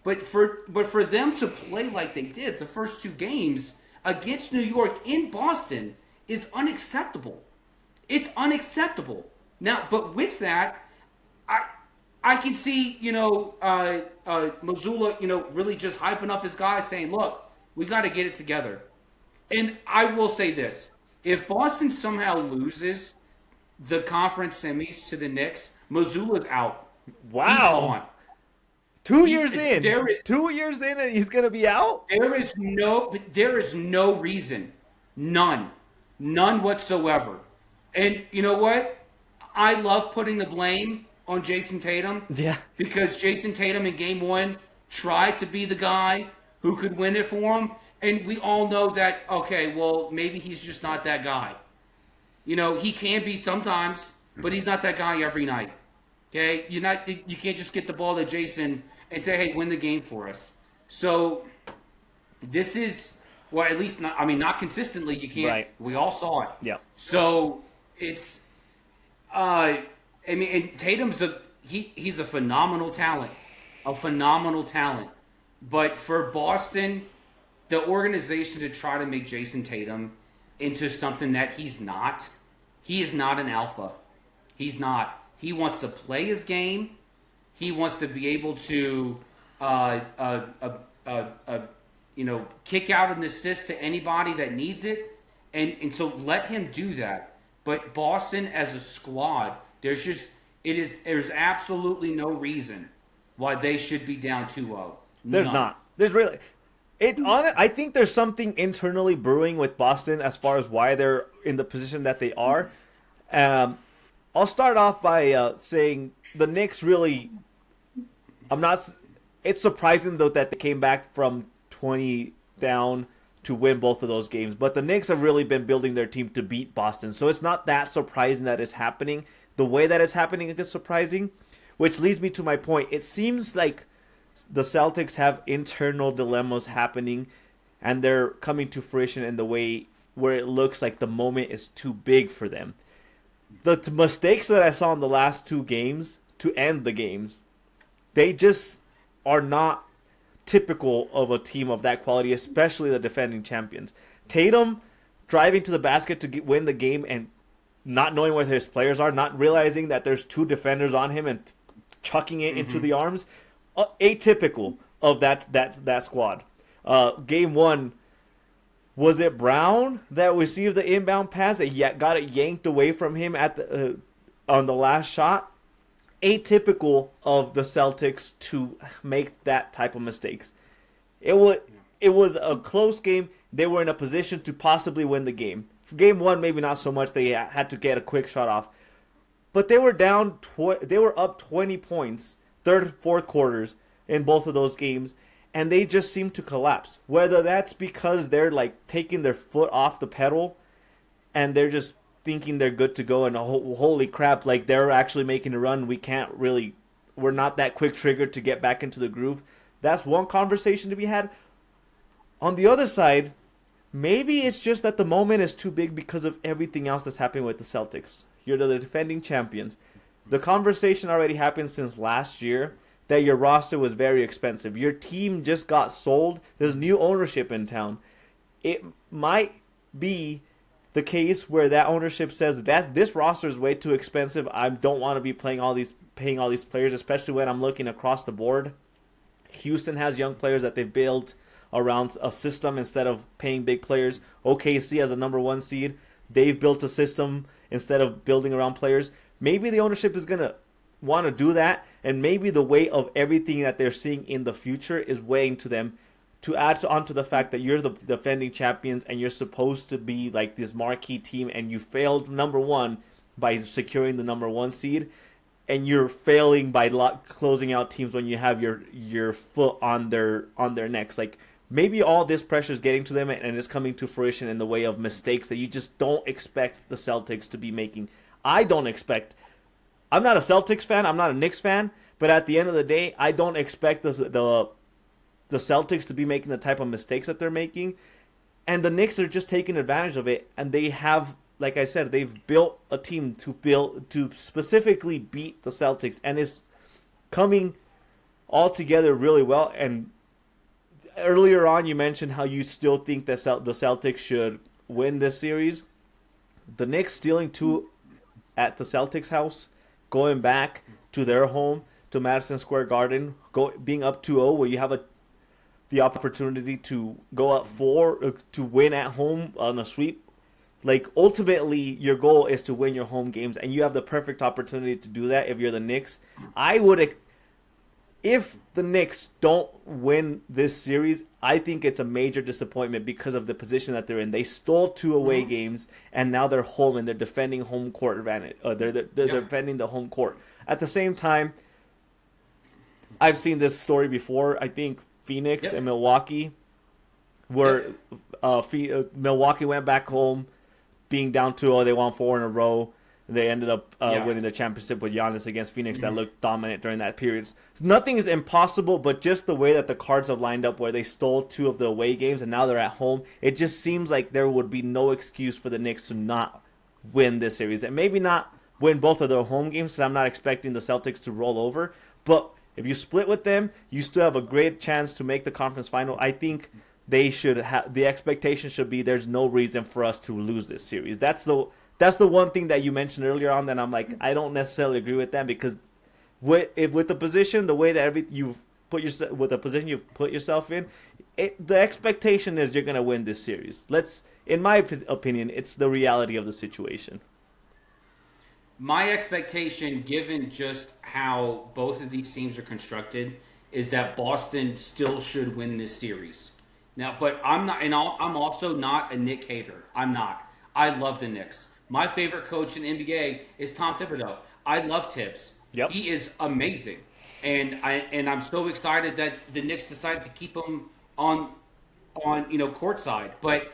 But for them to play like they did the first two games against New York in Boston is unacceptable. It's unacceptable. Now, but with that, I can see, Mazzulla, really just hyping up his guys saying, look, we got to get it together. And I will say this. If Boston somehow loses the conference semis to the Knicks, Mazzulla's out. Wow. He's gone. 2 years in. 2 years in and he's going to be out? There is no reason. None whatsoever. And you know what? I love putting the blame on Jason Tatum. Yeah. Because Jason Tatum in game one tried to be the guy who could win it for him. And we all know that, okay, well, maybe he's just not that guy. He can be sometimes, but he's not that guy every night. Okay? You can't just get the ball to Jason and say, hey, win the game for us. So this is, well, at least not consistently. You can't. Right. We all saw it. Yeah. So it's, and Tatum's he's a phenomenal talent, But for Boston, the organization to try to make Jason Tatum into something that he's not, he is not an alpha. He's not. He wants to play his game. He wants to be able to, kick out an assist to anybody that needs it, and so let him do that. But Boston as a squad, there's absolutely no reason why they should be down 2-0. There's not. There's really. I think there's something internally brewing with Boston as far as why they're in the position that they are. I'll start off by saying the Knicks really. It's surprising though that they came back from 20 down to win both of those games, but the Knicks have really been building their team to beat Boston, so it's not that surprising that it's happening. The way that it's happening is surprising, which leads me to my point. It seems like the Celtics have internal dilemmas happening, and they're coming to fruition in the way where it looks like the moment is too big for them. The mistakes that I saw in the last two games to end the games, they just are not typical of a team of that quality, especially the defending champions. Tatum driving to the basket to win the game and not knowing where his players are, not realizing that there's two defenders on him and chucking it into the arms. Atypical of that squad. Game one, was it Brown that received the inbound pass that got it yanked away from him on the last shot? Atypical of the Celtics to make that type of mistakes. It was a close game. They were in a position to possibly win the game. Game one, maybe not so much. They had to get a quick shot off, but they were down. They were up 20 points, third, fourth quarters in both of those games, and they just seem to collapse. Whether that's because they're like taking their foot off the pedal, and they're just thinking they're good to go, and holy crap, like they're actually making a run. We're not that quick triggered to get back into the groove. That's one conversation to be had. On the other side, maybe it's just that the moment is too big because of everything else that's happening with the Celtics. You're the defending champions. The conversation already happened since last year that your roster was very expensive. Your team just got sold. There's new ownership in town. It might be the case where that ownership says that this roster is way too expensive. I don't want to be paying all these players, especially when I'm looking across the board. Houston has young players that they've built around a system instead of paying big players. OKC as a number one seed, they've built a system instead of building around players. Maybe the ownership is going to want to do that, and maybe the weight of everything that they're seeing in the future is weighing to them, to add onto the fact that you're the defending champions and you're supposed to be like this marquee team, and you failed number one by securing the number one seed. and you're failing by closing out teams when you have your foot on their necks. Like maybe all this pressure is getting to them and it's coming to fruition in the way of mistakes that you just don't expect the Celtics to be making. I don't expect. I'm not a Celtics fan. I'm not a Knicks fan. But at the end of the day, I don't expect the Celtics to be making the type of mistakes that they're making. And the Knicks are just taking advantage of it. And they have, like I said, they've built a team to specifically beat the Celtics. And it's coming all together really well. And earlier on, you mentioned how you still think that the Celtics should win this series. The Knicks stealing two at the Celtics house, going back to their home, to Madison Square Garden, being up 2-0, where you have the opportunity to go up 4 to win at home on a sweep. Like ultimately, your goal is to win your home games, and you have the perfect opportunity to do that if you're the Knicks. If the Knicks don't win this series, I think it's a major disappointment because of the position that they're in. They stole 2 away games, and now they're home and they're defending home court advantage. They're defending the home court. At the same time, I've seen this story before. I think Phoenix and Milwaukee, where Milwaukee went back home, being down 2-0. They won 4 in a row. They ended up winning the championship with Giannis against Phoenix that looked dominant during that period. Nothing is impossible, but just the way that the cards have lined up where they stole 2 of the away games and now they're at home, it just seems like there would be no excuse for the Knicks to not win this series. And maybe not win both of their home games because I'm not expecting the Celtics to roll over. But if you split with them, you still have a great chance to make the conference final. I think they should have the expectation should be there's no reason for us to lose this series. That's the one thing that you mentioned earlier on that I'm like, I don't necessarily agree with that because with the position, the way that you've put yourself in, the expectation is you're going to win this series. In my opinion, it's the reality of the situation. My expectation, given just how both of these teams are constructed, is that Boston still should win this series. Now, but I'm not, and I'm also not a Knick hater. I'm not. I love the Knicks. My favorite coach in the NBA is Tom Thibodeau. I love Tibbs. Yep. He is amazing, and I'm so excited that the Knicks decided to keep him on courtside. But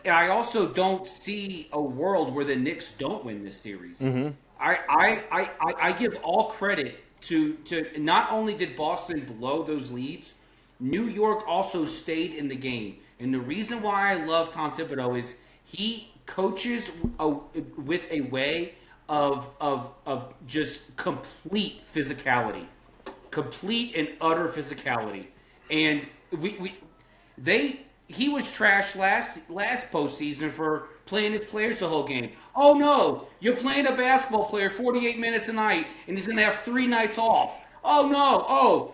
I also don't see a world where the Knicks don't win this series. Mm-hmm. I give all credit to not only did Boston blow those leads, New York also stayed in the game. And the reason why I love Tom Thibodeau is he coaches with a way of just complete physicality, complete and utter physicality. And he was trashed last postseason for playing his players the whole game. Oh no, you're playing a basketball player 48 minutes a night, and he's gonna have 3 nights off. Oh no,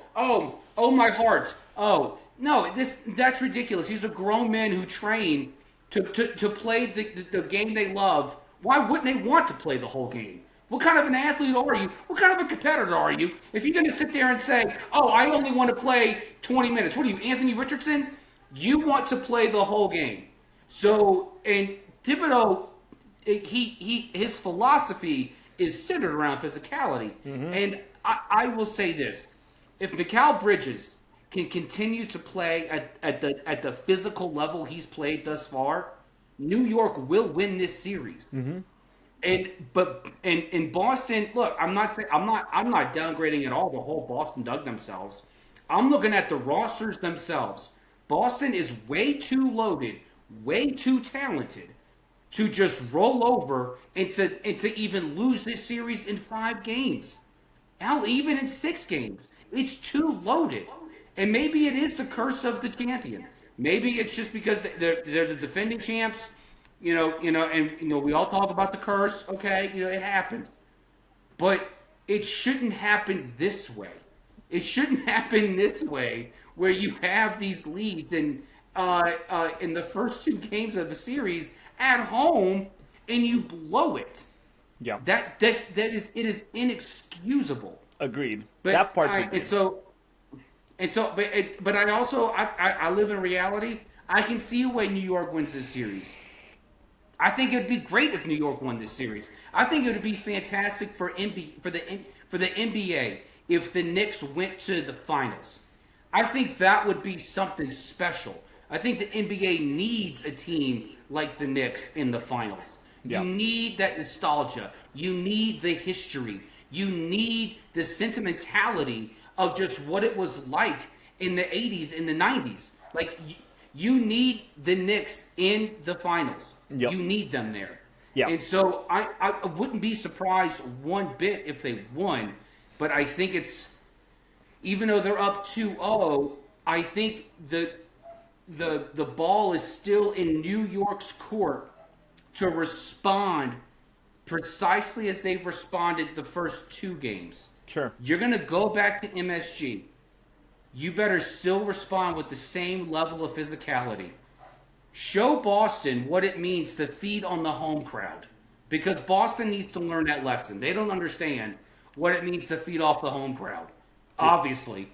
oh my heart. Oh no, that's ridiculous. He's a grown man who train to play the game they love. Why wouldn't they want to play the whole game? What kind of an athlete are you? What kind of a competitor are you? If you're going to sit there and say, oh, I only want to play 20 minutes. What are you, Anthony Richardson? You want to play the whole game. So, and Thibodeau, his philosophy is centered around physicality. Mm-hmm. And I will say this. If Mikal Bridges can continue to play at the physical level he's played thus far, New York will win this series. Mm-hmm. But in Boston, look, I'm not downgrading at all the whole Boston dug themselves. I'm looking at the rosters themselves. Boston is way too loaded, way too talented to just roll over and to even lose this series in 5 games. Hell, even in 6 games. It's too loaded. And maybe it is the curse of the champion. Maybe it's just because they're the defending champs, and we all talk about the curse, okay? It happens. But it shouldn't happen this way. It shouldn't happen this way where you have these leads in the first 2 games of the series at home and you blow it. Yeah. It is inexcusable. Agreed. But that part's agreed. But I also I live in reality. I can see a way New York wins this series. I think it would be great if New York won this series. I think it would be fantastic for the NBA if the Knicks went to the finals. I think that would be something special. I think the NBA needs a team like the Knicks in the finals. Yeah. You need that nostalgia. You need the history. You need the sentimentality of just what it was like in the 80s, in the 90s. Like, you need the Knicks in the finals. Yep. You need them there. Yeah. And so I wouldn't be surprised one bit if they won, but I think it's, even though they're up 2-0, I think the ball is still in New York's court to respond precisely as they've responded the first 2 games. Sure. You're going to go back to MSG. You better still respond with the same level of physicality. Show Boston what it means to feed on the home crowd, because Boston needs to learn that lesson. They don't understand what it means to feed off the home crowd, obviously.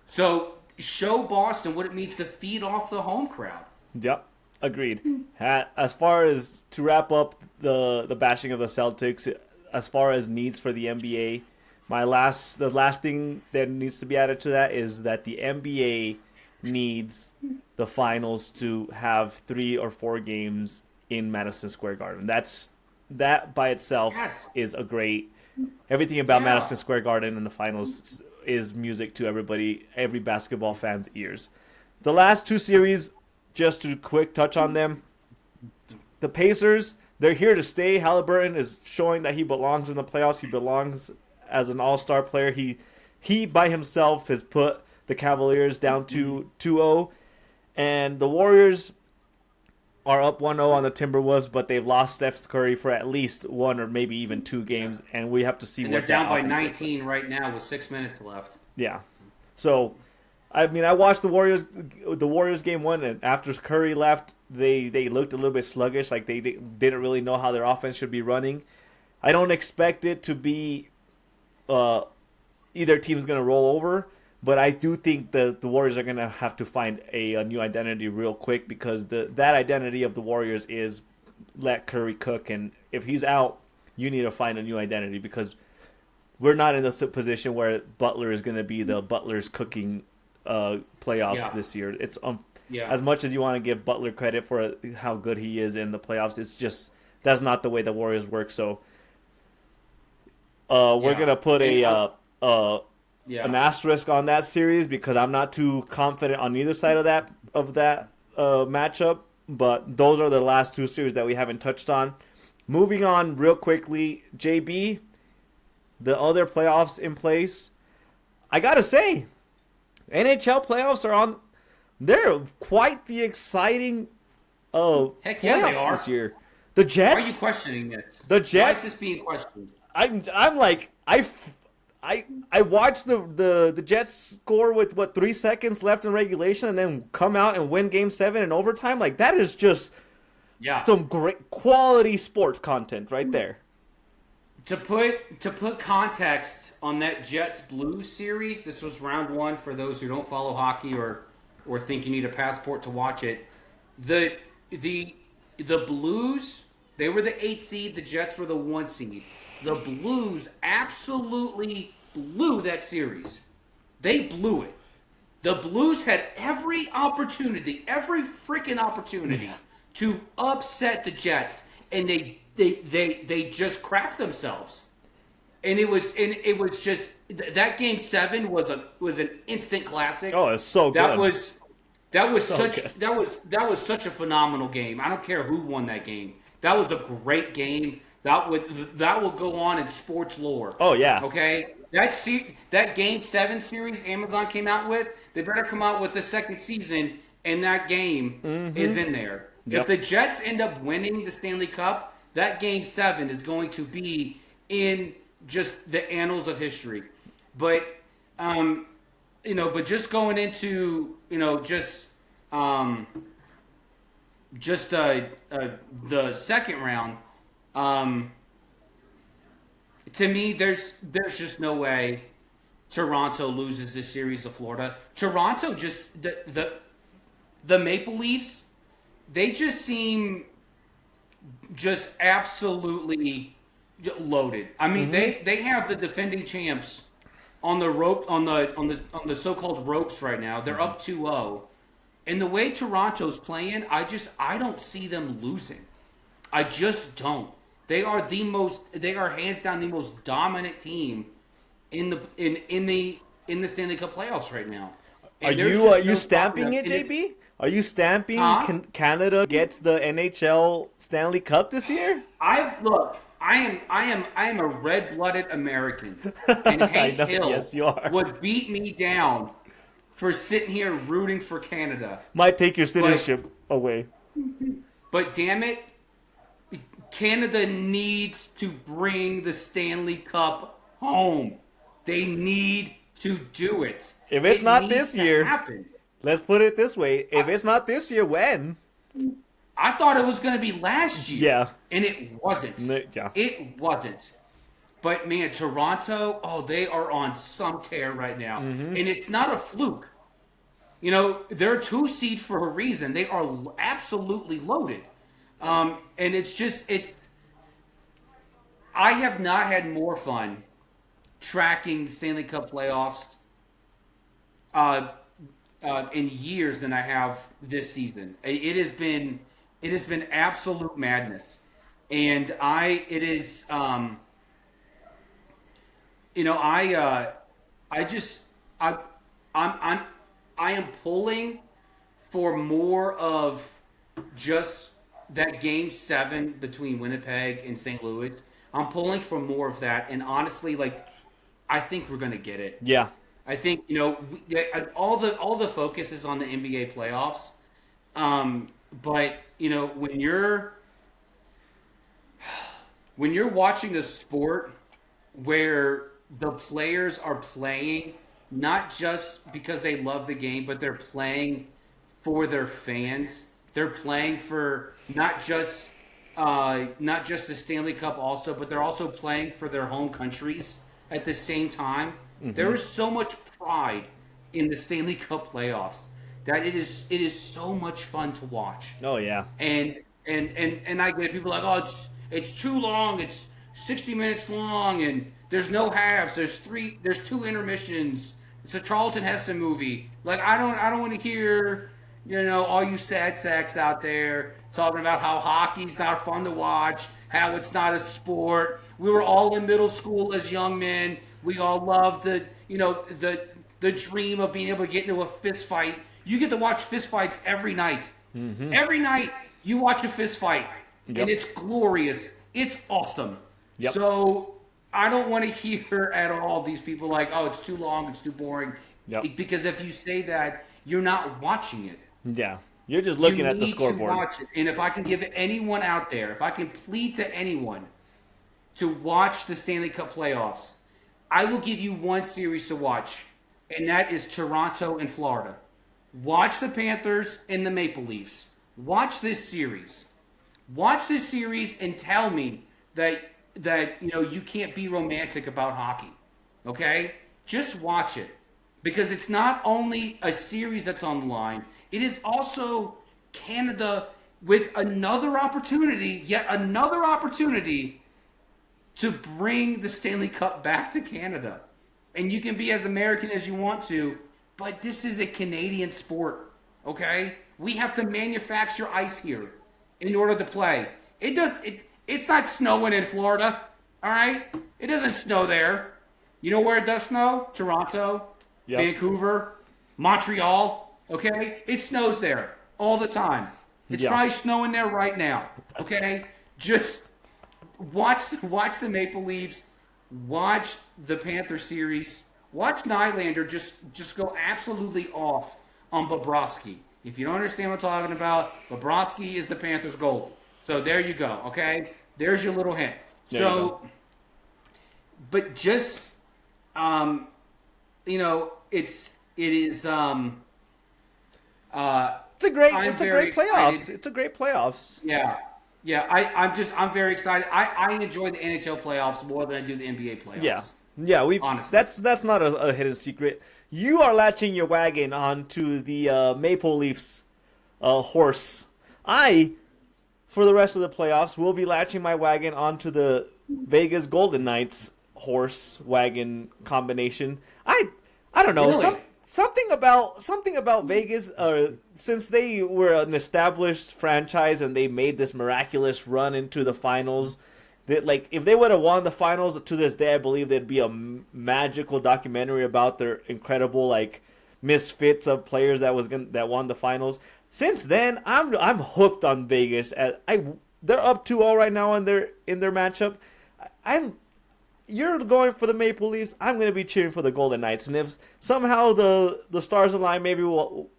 So show Boston what it means to feed off the home crowd. Yep, agreed. As far as to wrap up the bashing of the Celtics, as far as needs for the NBA, the last thing that needs to be added to that is that the NBA needs the finals to have 3 or 4 games in Madison Square Garden. That by itself is a great. Everything about Madison Square Garden and the finals is music to every basketball fan's ears. The last 2 series, just to quick touch on them. The Pacers, they're here to stay. Halliburton is showing that he belongs in the playoffs. He belongs as an all-star player. He by himself has put the Cavaliers down to 2-0. And the Warriors are up 1-0 on the Timberwolves, but they've lost Steph Curry for at least 1 or maybe even 2 games, and we have to see And what they're down by that 19 right now with 6 minutes left. Yeah. So, I mean, I watched the Warriors game 1, and after Curry left, they looked a little bit sluggish, like they didn't really know how their offense should be running. I don't expect it to be either team's going to roll over, but I do think the Warriors are going to have to find a new identity real quick, because that identity of the Warriors is let Curry cook, and if he's out, you need to find a new identity, because we're not in the position where Butler is going to be the Butler's cooking playoffs this year. It's as much as you want to give Butler credit for how good he is in the playoffs, it's just that's not the way the Warriors work. So we're gonna put an asterisk on that series, because I'm not too confident on either side of that matchup. But those are the last 2 series that we haven't touched on. Moving on real quickly, JB, the other playoffs in place. I gotta say, NHL playoffs are on. They're quite the exciting Heck yeah, they playoffs are. this year. The Jets. Why are you questioning this? The Jets. Why is this being questioned? I'm like I watched the Jets score with 3 seconds left in regulation and then come out and win Game 7 in overtime. Like, that is just some great quality sports content right there. To put context on that Jets Blues series, this was round 1 for those who don't follow hockey or think you need a passport to watch it. The Blues, they were the 8 seed, the Jets were the 1 seed. The Blues absolutely blew that series. They blew it. The Blues had every freaking opportunity to upset the Jets, and they just crapped themselves. And it was just that Game 7 was an instant classic. Oh, it's so good. That was such a phenomenal game. I don't care who won that game. That was a great game. That will go on in sports lore. Oh yeah. Okay. That Game 7 series Amazon came out with, they better come out with the second season, and that game is in there. Yep. If the Jets end up winning the Stanley Cup, that Game 7 is going to be in just the annals of history. But but just going into the second round, to me, there's just no way Toronto loses this series to Florida. Toronto just the Maple Leafs, they just seem just absolutely loaded. I mean, they have the defending champs on the rope on the so-called ropes right now. They're up 2-0. And the way Toronto's playing, I don't see them losing. I just don't. They are hands down the most dominant team in the Stanley Cup playoffs right now. Are And there's you just you no stamping stopping it, them. And JB? Are you stamping Huh? Canada gets the NHL Stanley Cup this year? I am a red-blooded American, and Hank know, Hill yes, you are. would beat me down for sitting here rooting for Canada. Might take your citizenship away. But damn it, Canada needs to bring the Stanley Cup home. They need to do it. If it's It not needs this to year- happen. Let's put it this way: if it's not this year, when? I thought it was going to be last year. Yeah. And it wasn't. Yeah. It wasn't. But man, Toronto, they are on some tear right now. Mm-hmm. And it's not a fluke. You know, they're a 2 seed for a reason. They are absolutely loaded. And I have not had more fun tracking the Stanley Cup playoffs in years than I have this season. It has been absolute madness, and I am pulling for more of just that game 7 between Winnipeg and St. Louis. I'm pulling for more of that, and honestly, I think we're gonna get it. Yeah. I think all the focus is on the NBA playoffs, but when you're watching a sport where the players are playing not just because they love the game, but they're playing for their fans. They're playing for not just the Stanley Cup also, but they're also playing for their home countries at the same time. Mm-hmm. There is so much pride in the Stanley Cup playoffs that it is so much fun to watch. Oh yeah. And I get people like, it's too long, it's 60 minutes long, and there's no halves, there's 2 intermissions. It's a Charlton Heston movie. Like I don't want to hear, all you sad sacks out there talking about how hockey's not fun to watch, how it's not a sport. We were all in middle school as young men. We all loved the dream of being able to get into a fist fight. You get to watch fist fights every night. Mm-hmm. Every night you watch a fist fight, and it's glorious. It's awesome. Yep. So I don't want to hear at all these people like, it's too long, it's too boring. Yep. Because if you say that, you're not watching it. Yeah. You're just looking at the scoreboard. To watch it. And if I can give anyone out there, if I can plead to anyone to watch the Stanley Cup playoffs, I will give you one series to watch, and that is Toronto and Florida. Watch the Panthers and the Maple Leafs. Watch this series. Watch this series and tell me that you can't be romantic about hockey. Okay? Just watch it. Because it's not only a series that's on the line, it is also Canada with yet another opportunity to bring the Stanley Cup back to Canada. And you can be as American as you want to, but this is a Canadian sport, okay? We have to manufacture ice here in order to play. It's not snowing in Florida, all right? It doesn't snow there. You know where it does snow? Toronto, Vancouver, Montreal, okay? It snows there all the time. It's probably snowing there right now, okay? Just watch the Maple Leafs, watch the Panther series, watch Nylander just go absolutely off on Bobrovsky. If you don't understand what I'm talking about, Bobrovsky is the Panthers' goal. So there you go, okay? There's your little hint. But just, it's a great playoffs. It's a great playoffs. Yeah. I'm very excited. I enjoy the NHL playoffs more than I do the NBA playoffs. Yeah. Honestly, that's not a hidden secret. You are latching your wagon onto the Maple Leafs horse. I for the rest of the playoffs will be latching my wagon onto the Vegas Golden Knights horse wagon combination. I don't know. Really? Something about Vegas. Since they were an established franchise and they made this miraculous run into the finals, that like if they would have won the finals to this day, I believe there'd be a magical documentary about their incredible like misfits of players that won the finals. Since then, I'm hooked on Vegas. They're up 2-0 right now in their matchup. You're going for the Maple Leafs. I'm going to be cheering for the Golden Knights. And if somehow the stars align, maybe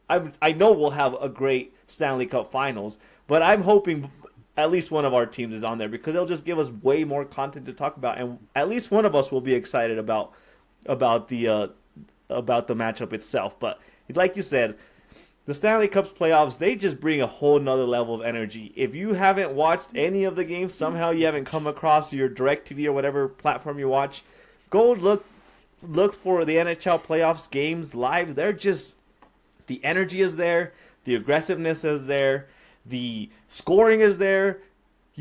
I know we'll have a great Stanley Cup Finals. But I'm hoping at least one of our teams is on there because they'll just give us way more content to talk about, and at least one of us will be excited about the matchup itself. But like you said, the Stanley Cup playoffs, they just bring a whole nother level of energy. If you haven't watched any of the games, somehow you haven't come across your DirecTV or whatever platform you watch, go look for the NHL playoffs games live. They're just, the energy is there, the aggressiveness is there, the scoring is there.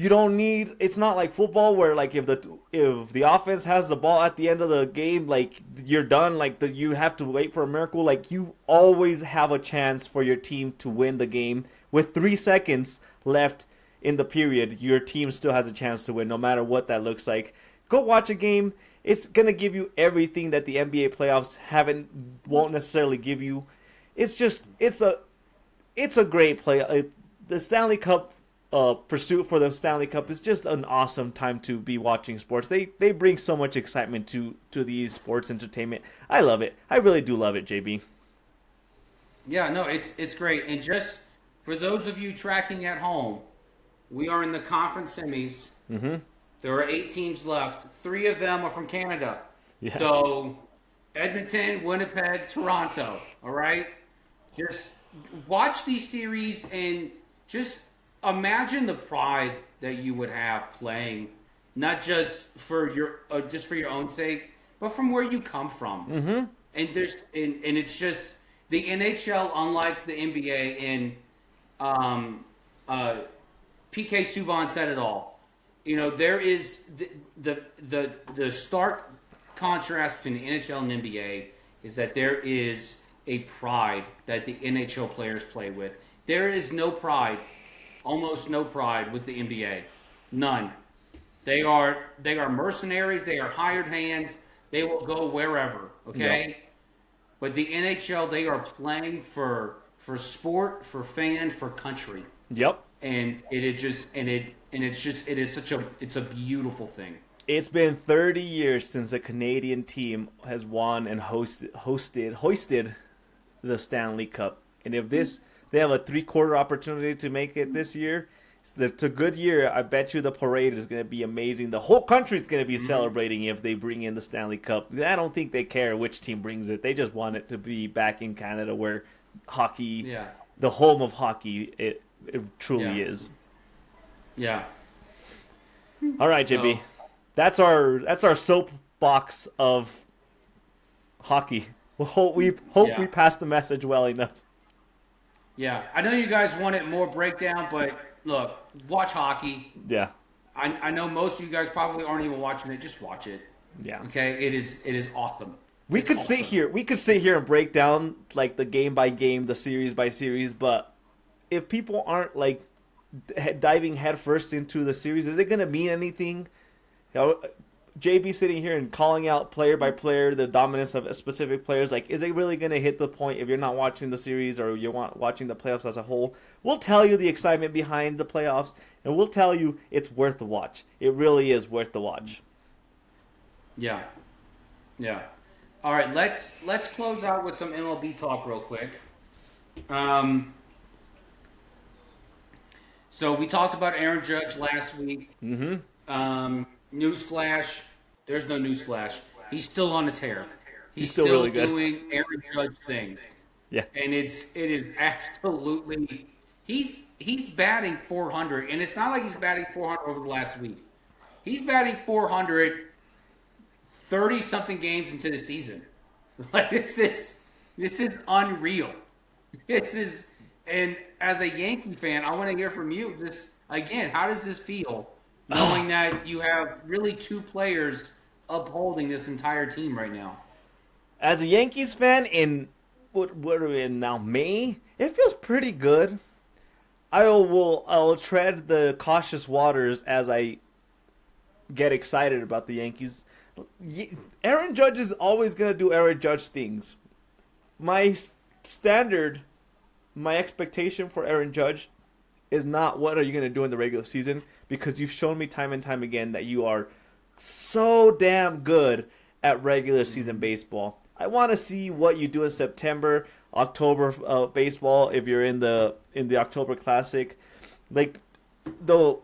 It's not like football where like if the offense has the ball at the end of the game, like you're done, like you have to wait for a miracle. Like you always have a chance for your team to win the game. With 3 seconds left in the period, your team still has a chance to win no matter what that looks like. Go watch a game. It's going to give you everything that the NBA playoffs won't necessarily give you. It's a great play. The Stanley Cup pursuit for the Stanley Cup is just an awesome time to be watching sports. They bring so much excitement to these sports entertainment. I love it. I really do love it, JB. Yeah, no, it's great. And just for those of you tracking at home, we are in the conference semis. Mm-hmm. There are 8 teams left. 3 of them are from Canada. Yeah. So Edmonton, Winnipeg, Toronto. All right? Just watch these series and just imagine the pride that you would have playing, not just for your own sake, but from where you come from. Mm-hmm. And it's just the NHL, unlike the NBA, and PK Subban said it all. You know, there is the stark contrast between the NHL and NBA is that there is a pride that the NHL players play with. There is no pride. Almost no pride with the NBA. None. They are mercenaries. They are hired hands. They will go wherever. Okay. Yep. But the NHL, they are playing for sport, for fan, for country. Yep. And it's a beautiful thing. It's been 30 years since a Canadian team has won and hoisted the Stanley Cup. And if they have a 3/4 opportunity to make it this year, it's a good year. I bet you the parade is going to be amazing. The whole country is going to be celebrating if they bring in the Stanley Cup. I don't think they care which team brings it. They just want it to be back in Canada where hockey, the home of hockey, it truly is. Yeah. All right, JB. So, that's our soapbox of hockey. We hope pass the message well enough. Yeah, I know you guys wanted more breakdown, but look, watch hockey. Yeah. I know most of you guys probably aren't even watching it. Just watch it. Yeah. Okay, it is awesome. We could sit here and break down like the game by game, the series by series, but if people aren't like diving headfirst into the series, is it going to mean anything? You know, JB sitting here and calling out player by player the dominance of specific players, like, is it really going to hit the point if you're not watching the series or you're watching the playoffs as a whole? We'll tell you the excitement behind the playoffs, and we'll tell you it's worth the watch. It really is worth the watch. Yeah. Yeah. All right, let's close out with some MLB talk real quick. So we talked about Aaron Judge last week. Mm-hmm. Newsflash. There's no newsflash. He's still on a tear. He's still really good. Doing Aaron Judge things. Yeah. And it is absolutely he's batting 400, and it's not like he's batting 400 over the last week. He's batting 400 30-something games into the season. Like this is unreal. And as a Yankee fan, I want to hear from you. Just Again, how does this feel knowing that you have really two players upholding this entire team right now? As a Yankees fan, in what are we in now? May? It feels pretty good. I'll tread the cautious waters as I get excited about the Yankees. Aaron Judge is always gonna do Aaron Judge things. My standard, my expectation for Aaron Judge is not what are you gonna do in the regular season, because you've shown me time and time again that you are so damn good at regular season baseball. I want to see what you do in September, October baseball if you're in the October Classic. Like the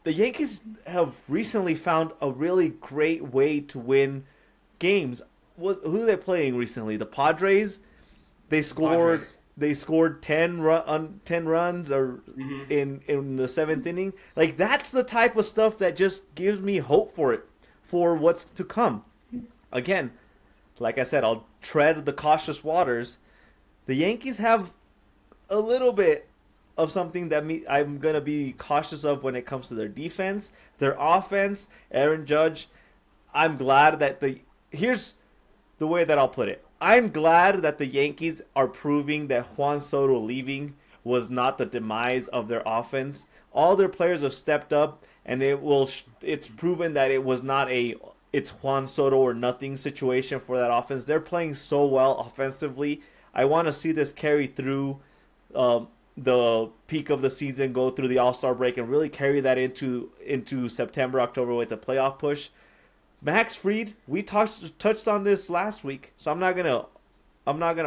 Yankees have recently found a really great way to win games. Who are they playing recently? The Padres. They scored. Padres. They scored 10 runs or in the seventh inning. Like, that's the type of stuff that just gives me hope for what's to come. Again, like I said, I'll tread the cautious waters. The Yankees have a little bit of something that I'm going to be cautious of when it comes to their defense, their offense, Aaron Judge. I'm glad that here's the way that I'll put it. I'm glad that the Yankees are proving that Juan Soto leaving was not the demise of their offense. All their players have stepped up, and it's proven that it was not it's Juan Soto or nothing situation for that offense. They're playing so well offensively. I want to see this carry through the peak of the season, go through the All-Star break, and really carry that into September, October with the playoff push. Max Fried, we touched on this last week, so I'm not gonna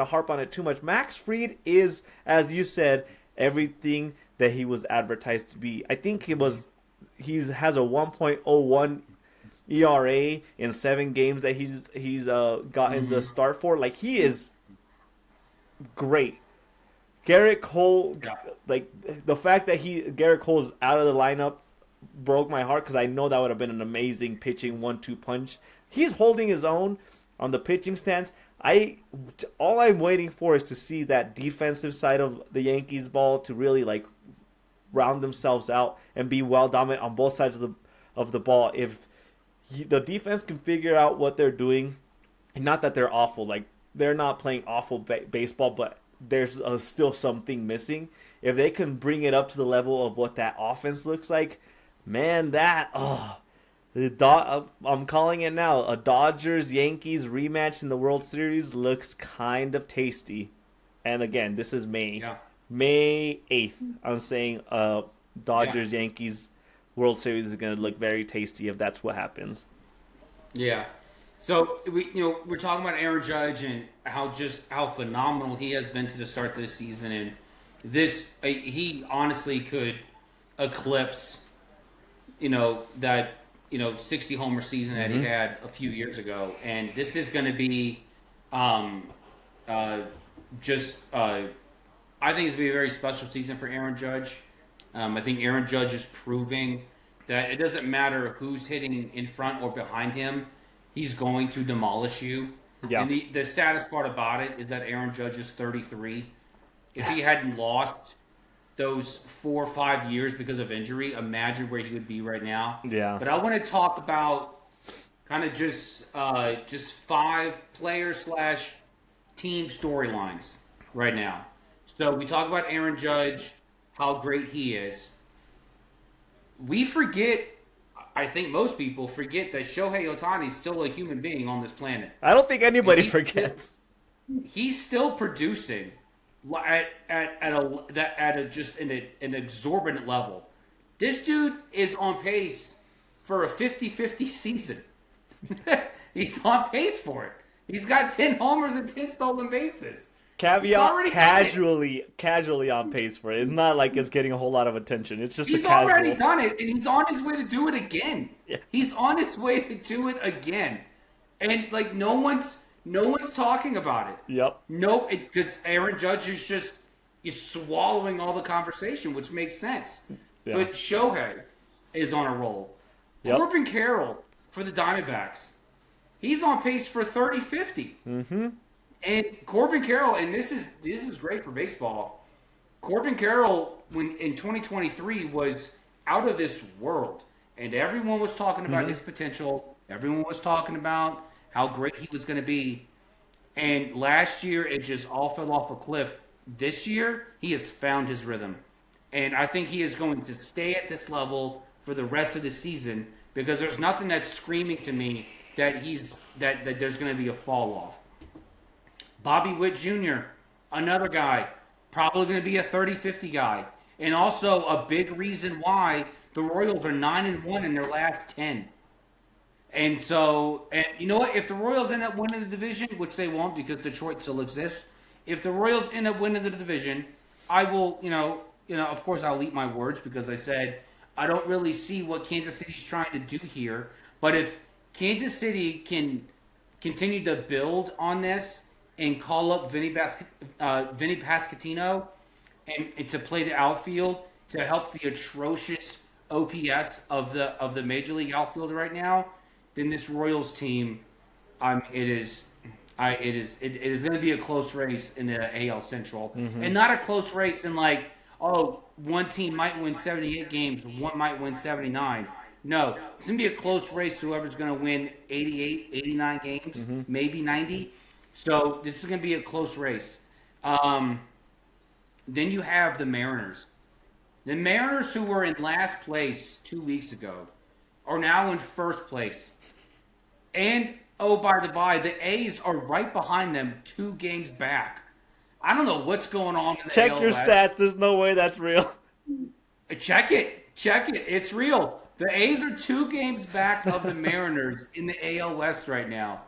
harp on it too much. Max Fried is, as you said, everything that he was advertised to be. I think he has a 1.01 ERA in 7 games that he's gotten the start for. Like, he is great. Garrett Cole, like the fact that Garrett Cole's out of the lineup broke my heart, because I know that would have been an amazing pitching 1-2 punch. He's holding his own on the pitching stance. All I'm waiting for is to see that defensive side of the Yankees ball to really like round themselves out and be well dominant on both sides of the ball. If the defense can figure out what they're doing, and not that they're awful, like they're not playing awful baseball, but there's still something missing. If they can bring it up to the level of what that offense looks like, man, I'm calling it now. A Dodgers-Yankees rematch in the World Series looks kind of tasty. And again, this is May. Yeah. May 8th. I'm saying Dodgers-Yankees World Series is going to look very tasty if that's what happens. Yeah. So we're talking about Aaron Judge and how phenomenal he has been to the start of this season, and he honestly could eclipse that 60 homer season that he had a few years ago, and this is going to be I think it's going to be a very special season for Aaron Judge. I think Aaron Judge is proving that it doesn't matter who's hitting in front or behind him. He's going to demolish you. Yeah. And the saddest part about it is that Aaron Judge is 33. If he hadn't lost those 4 or 5 years because of injury, imagine where he would be right now. Yeah. But I want to talk about kind of just 5 player/team storylines right now. So we talk about Aaron Judge, how great he is. We forget, I think most people forget, that Shohei Ohtani is still a human being on this planet. I don't think anybody forgets. He's still producing at an exorbitant level. This dude is on pace for a 50-50 season. He's on pace for it. He's got 10 homers and 10 stolen bases. Caveat, casually on pace for it. It's not like it's getting a whole lot of attention. It's just he's already done it, and he's on his way to do it again. Yeah. He's on his way to do it again, and like no one's talking about it. Yep. No, because Aaron Judge is swallowing all the conversation, which makes sense. Yeah. But Shohei is on a roll. Yep. Corbin Carroll for the Diamondbacks, he's on pace for 30-50. Mm-hmm. And Corbin Carroll, and this is great for baseball. Corbin Carroll, when in 2023, was out of this world. And everyone was talking about his potential. Everyone was talking about how great he was going to be. And last year, it just all fell off a cliff. This year, he has found his rhythm. And I think he is going to stay at this level for the rest of the season because there's nothing that's screaming to me that that there's going to be a fall off. Bobby Witt Jr., another guy, probably going to be a 30-50 guy. And also a big reason why the Royals are 9-1 in their last 10. And so, and you know what? If the Royals end up winning the division, which they won't because Detroit still exists, if the Royals end up winning the division, I will, of course I'll eat my words because I said I don't really see what Kansas City's trying to do here. But if Kansas City can continue to build on this and call up Vinny Pasquantino and to play the outfield to help the atrocious OPS of the Major League outfield right now, then this Royals team, it is going to be a close race in the AL Central, and not a close race in like, oh, one team might win 78 games, one might win 79. No, it's going to be a close race to whoever's going to win 88, 89 games, maybe 90. So this is going to be a close race. Then you have the Mariners. The Mariners, who were in last place 2 weeks ago, are now in first place. And, oh, by the by, the A's are right behind them 2 games back. I don't know what's going on in the Check AL your West. stats. There's no way that's real. Check it. It's real. The A's are 2 games back of the Mariners in the AL West right now.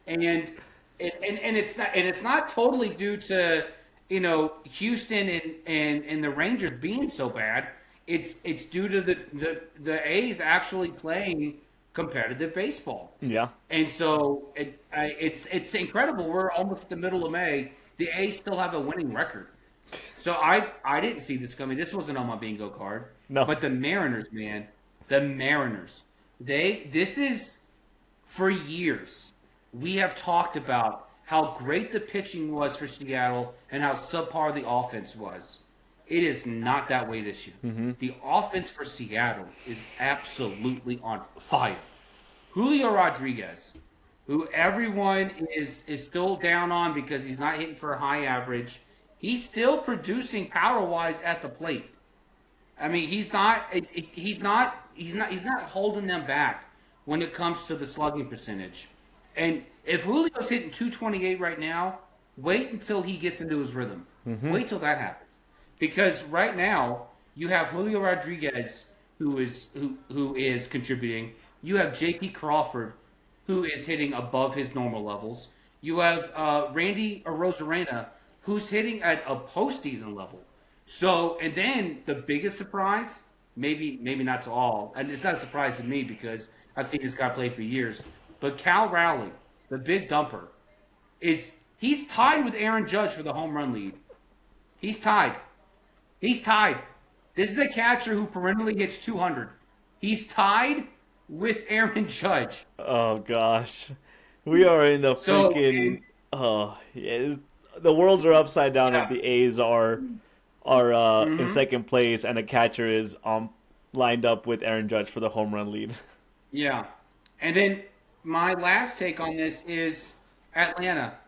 And it's not totally due to Houston and the Rangers being so bad. It's due to the A's actually playing competitive baseball. Yeah. And so it's incredible. We're almost at the middle of May. The A's still have a winning record. So I didn't see this coming. This wasn't on my bingo card. No. But the Mariners, man, this is for years. We have talked about how great the pitching was for Seattle and how subpar the offense was. It is not that way this year. The offense for Seattle is absolutely on fire. Julio Rodriguez, who everyone is still down on because he's not hitting for a high average, he's still producing power-wise at the plate. I mean, he's not holding them back when it comes to the slugging percentage. And if Julio's hitting 228 right now, wait until he gets into his rhythm. Wait till that happens. Because right now, you have Julio Rodriguez, who is contributing. You have J.P. Crawford, who is hitting above his normal levels. You have Randy Arozarena, who's hitting at a postseason level. So, and then the biggest surprise, maybe not to all, and it's not a surprise to me because I've seen this guy play for years, but Cal Raleigh, the big dumper, he's tied with Aaron Judge for the home run lead. He's tied. This is a catcher who perennially hits 200. He's tied with Aaron Judge. Oh, gosh. We are in the freaking... the worlds are upside down if the A's are in second place and the catcher is lined up with Aaron Judge for the home run lead. Yeah. And then my last take on this is Atlanta.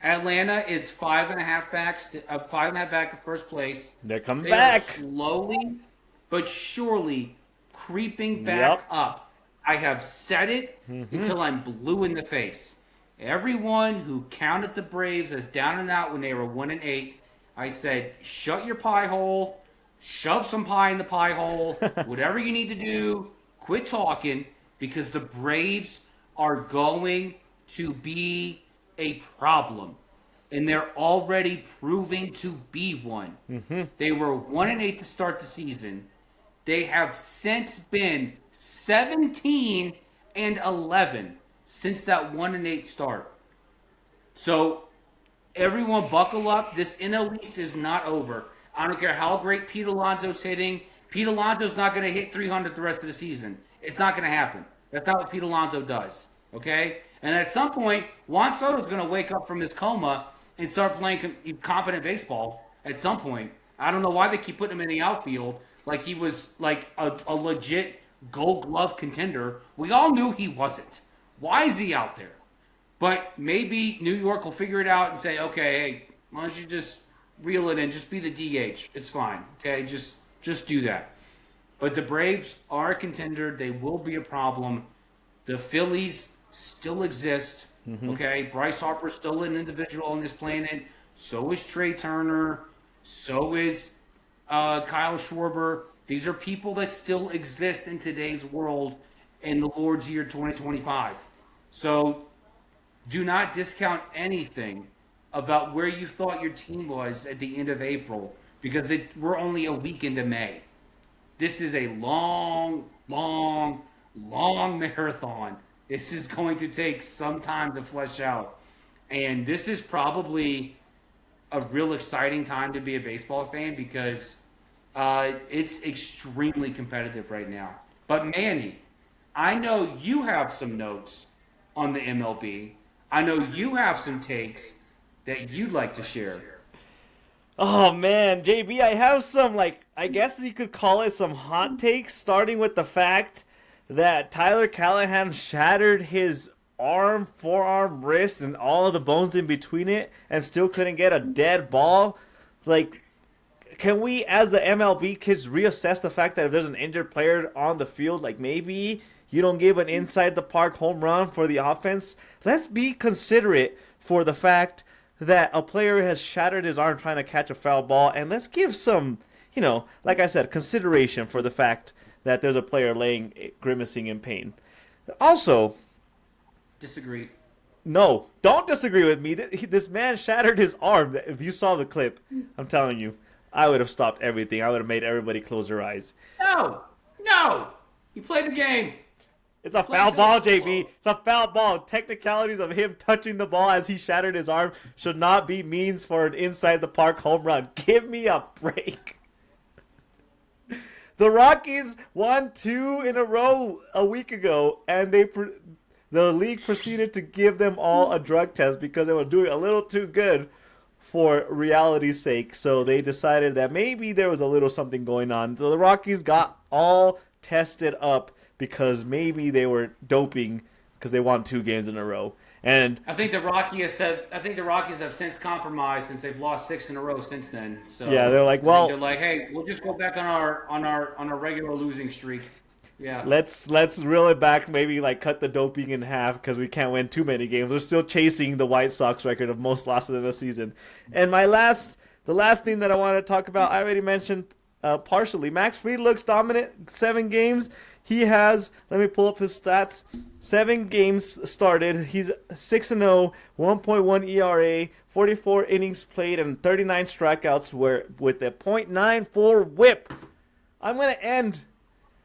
Atlanta is 5.5 back of first place. They're coming They back. are slowly but surely creeping back up. I have said it until I'm blue in the face. Everyone who counted the Braves as down and out when they were 1-8, I said, shut your pie hole, shove some pie in the pie hole, whatever you need to do, quit talking, because the Braves are going to be a problem. And they're already proving to be one. They were 1-8 to start the season. They have since been 17-11 since that 1-8 start. So everyone buckle up. This NL East is not over. I don't care how great Pete Alonso's hitting. Pete Alonso's not going to hit 300 the rest of the season. It's not going to happen. That's not what Pete Alonso does. Okay? And at some point, Juan Soto's going to wake up from his coma and start playing competent baseball at some point. I don't know why they keep putting him in the outfield like he was like a legit Gold Glove contender. We all knew he wasn't. Why is he out there? But maybe New York will figure it out and say, okay, hey, why don't you just reel it in? Just be the DH. It's fine. Okay, just do that. But the Braves are a contender. They will be a problem. The Phillies still exist. Okay, Bryce Harper's still an individual on this planet. So is Trey Turner. So is Kyle Schwarber. These are people that still exist in today's world in the Lord's year 2025. So do not discount anything about where you thought your team was at the end of April, because we're only a week into May. This is a long marathon. This is going to take some time to flesh out. And this is probably a real exciting time to be a baseball fan, because it's extremely competitive right now. But Manny, I know you have some notes on the MLB. I know you have some takes that you'd like to share. Oh man, JB, I have some, like, I guess you could call it some hot takes, starting with the fact that Tyler Callahan shattered his arm, forearm, wrist, and all of the bones in between it, and still couldn't get a dead ball. Like, can we, as the MLB kids, reassess the fact that if there's an injured player on the field, like maybe you don't give an inside the park home run for the offense? Let's be considerate for the fact that a player has shattered his arm trying to catch a foul ball, and let's give some, like I said, consideration for the fact that there's a player grimacing in pain. Also, disagree. No, don't disagree with me. This man shattered his arm. If you saw the clip, I'm telling you, I would have stopped everything. I would have made everybody close their eyes. No, you play the game. It's a foul ball, JB. It's a foul ball. Technicalities of him touching the ball as he shattered his arm should not be means for an inside the park home run. Give me a break. The Rockies won 2 in a row a week ago, and the league proceeded to give them all a drug test because they were doing a little too good for reality's sake. So they decided that maybe there was a little something going on. So the Rockies got all tested up because maybe they were doping because they won 2 games in a row. And I think the Rockies have since compromised, since they've lost 6 in a row since then. So yeah, they're like, well, they're like, hey, we'll just go back on our regular losing streak. Yeah. Let's reel it back, maybe like cut the doping in half because we can't win too many games. We're still chasing the White Sox record of most losses in a season. And the last thing that I want to talk about, I already mentioned partially. Max Fried looks dominant. 7 games. He has, let me pull up his stats. 7 games started. He's 6-0, 1.1 ERA, 44 innings played, and 39 strikeouts with a .94 whip. I'm going to end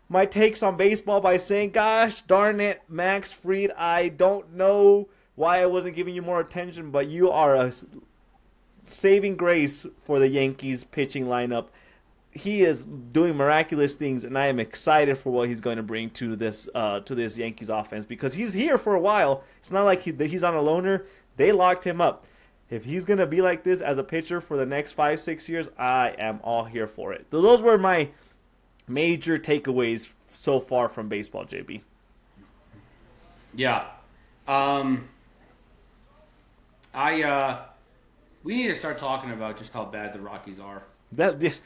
my takes on baseball by saying, gosh darn it, Max Fried, I don't know why I wasn't giving you more attention, but you are a saving grace for the Yankees pitching lineup. He is doing miraculous things, and I am excited for what he's going to bring to this Yankees offense because he's here for a while. It's not like he's on a loner. They locked him up. If he's going to be like this as a pitcher for the next 5-6 years, I am all here for it. So those were my major takeaways so far from baseball, JB. Yeah. We need to start talking about just how bad the Rockies are. It's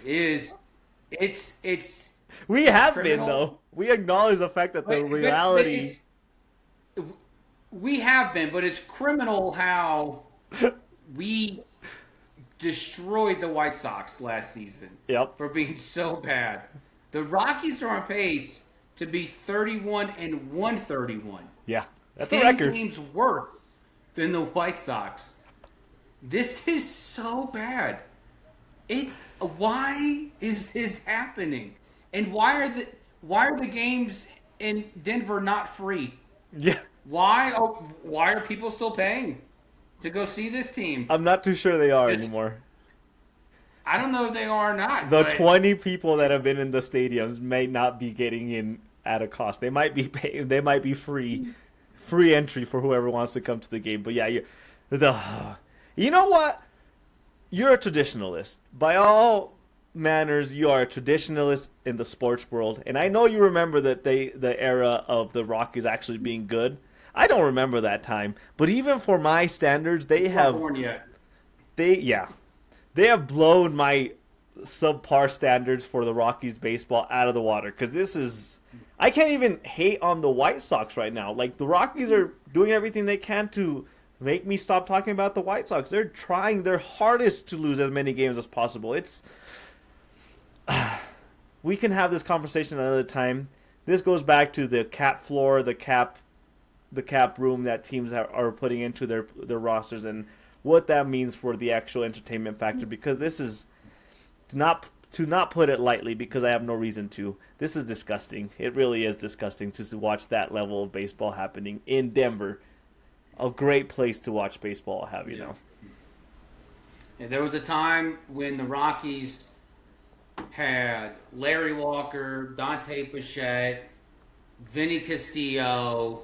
we have criminal. been, though. We acknowledge the fact that the reality. We have been, but it's criminal how we destroyed the White Sox last season. Yep. For being so bad. The Rockies are on pace to be 31-131. Yeah, that's 10 a record. games worse than the White Sox. This is so bad. Why is this happening? And why are the games in Denver not free? Yeah. Why are people still paying to go see this team? I'm not too sure they are anymore. I don't know if they are or not. The 20 people that have been in the stadiums may not be getting in at a cost. They might be paying. They might be free entry for whoever wants to come to the game. But yeah, you know what? You're a traditionalist. By all manners, you are a traditionalist in the sports world, and I know you remember that the era of the Rockies actually being good. I don't remember that time, but even for my standards, they have they have blown my subpar standards for the Rockies baseball out of the water. Because this is, I can't even hate on the White Sox right now. Like, the Rockies are doing everything they can to make me stop talking about the White Sox. They're trying their hardest to lose as many games as possible. It's we can have this conversation another time. This goes back to the cap floor, the cap room that teams are putting into their rosters, and what that means for the actual entertainment factor. Because this is to not put it lightly, because I have no reason to. This is disgusting. It really is disgusting to watch that level of baseball happening in Denver. A great place to watch baseball, you know. Yeah, there was a time when the Rockies had Larry Walker, Dante Bichette, Vinny Castillo,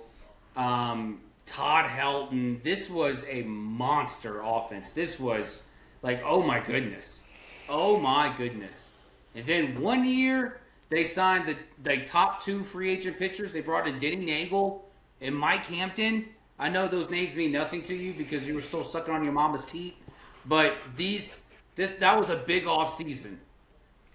Todd Helton. This was a monster offense. This was like, oh my goodness. And then one year they signed the top 2 free agent pitchers. They brought in Denny Nagel and Mike Hampton. I know those names mean nothing to you because you were still sucking on your mama's teeth, but that was a big off season.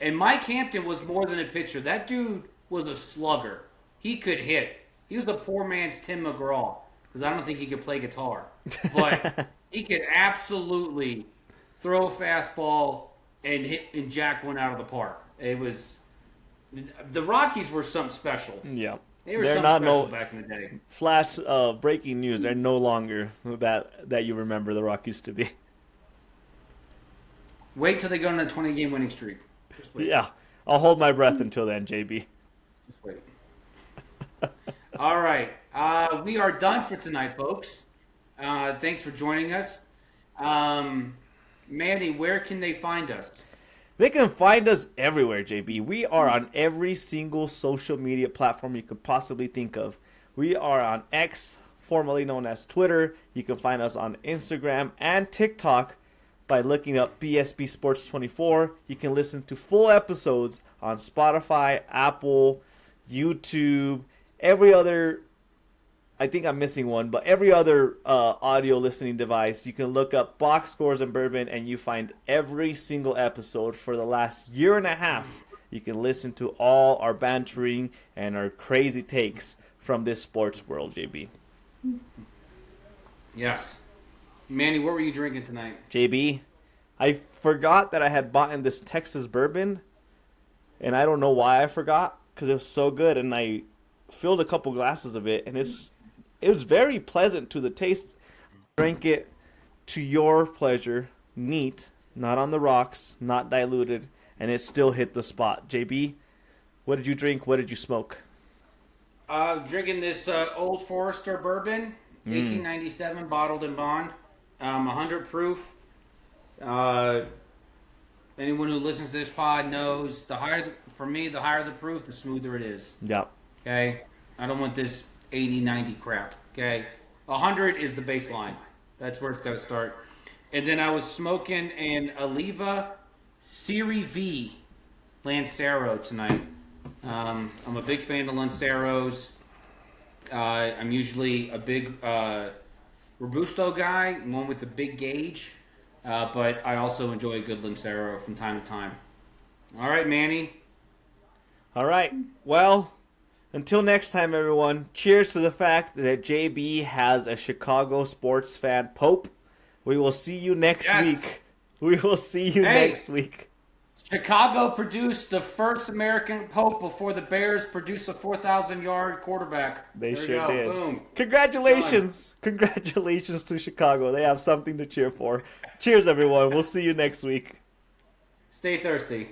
And Mike Hampton was more than a pitcher. That dude was a slugger. He could hit. He was the poor man's Tim McGraw, because I don't think he could play guitar. But he could absolutely throw a fastball and hit and jack one out of the park. It was the Rockies were something special. Yeah. They were something special back in the day. Flash breaking news, they're no longer that you remember the Rockies to be. Wait till they go on a 20-game winning streak. Just wait. Yeah. I'll hold my breath until then, JB. Just wait. All right. We are done for tonight, folks. Thanks for joining us. Manny, where can they find us? They can find us everywhere, JB. We are on every single social media platform you could possibly think of. We are on X, formerly known as Twitter. You can find us on Instagram and TikTok by looking up BSB Sports 24. You can listen to full episodes on Spotify, Apple, YouTube, every other, I think I'm missing one, but every other audio listening device. You can look up Box Scores and Bourbon, and you find every single episode for the last year and a half. You can listen to all our bantering and our crazy takes from this sports world, JB. Yes. Manny, what were you drinking tonight? JB, I forgot that I had bought in this Texas bourbon, and I don't know why I forgot, because it was so good, and I filled a couple glasses of it, and it was very pleasant to the taste. Drink it to your pleasure, neat, not on the rocks, not diluted, and it still hit the spot. JB, what did you drink? What did you smoke? Drinking this Old Forester bourbon, 1897, bottled in bond, 100 proof. Anyone who listens to this pod knows the higher the proof, the smoother it is. Yep. Okay? I don't want this 80, 90 crap. Okay? 100 is the baseline. That's where it's got to start. And then I was smoking an Oliva Serie V Lancero tonight. I'm a big fan of Lanceros. I'm usually a big Robusto guy, one with a big gauge. But I also enjoy a good Lancero from time to time. All right, Manny. All right. Well, until next time, everyone, cheers to the fact that JB has a Chicago sports fan pope. We will see you next week. We will see you next week. Chicago produced the first American pope before the Bears produced a 4,000-yard quarterback. They sure did. Boom. Congratulations. Congratulations to Chicago. They have something to cheer for. Cheers, everyone. We'll see you next week. Stay thirsty.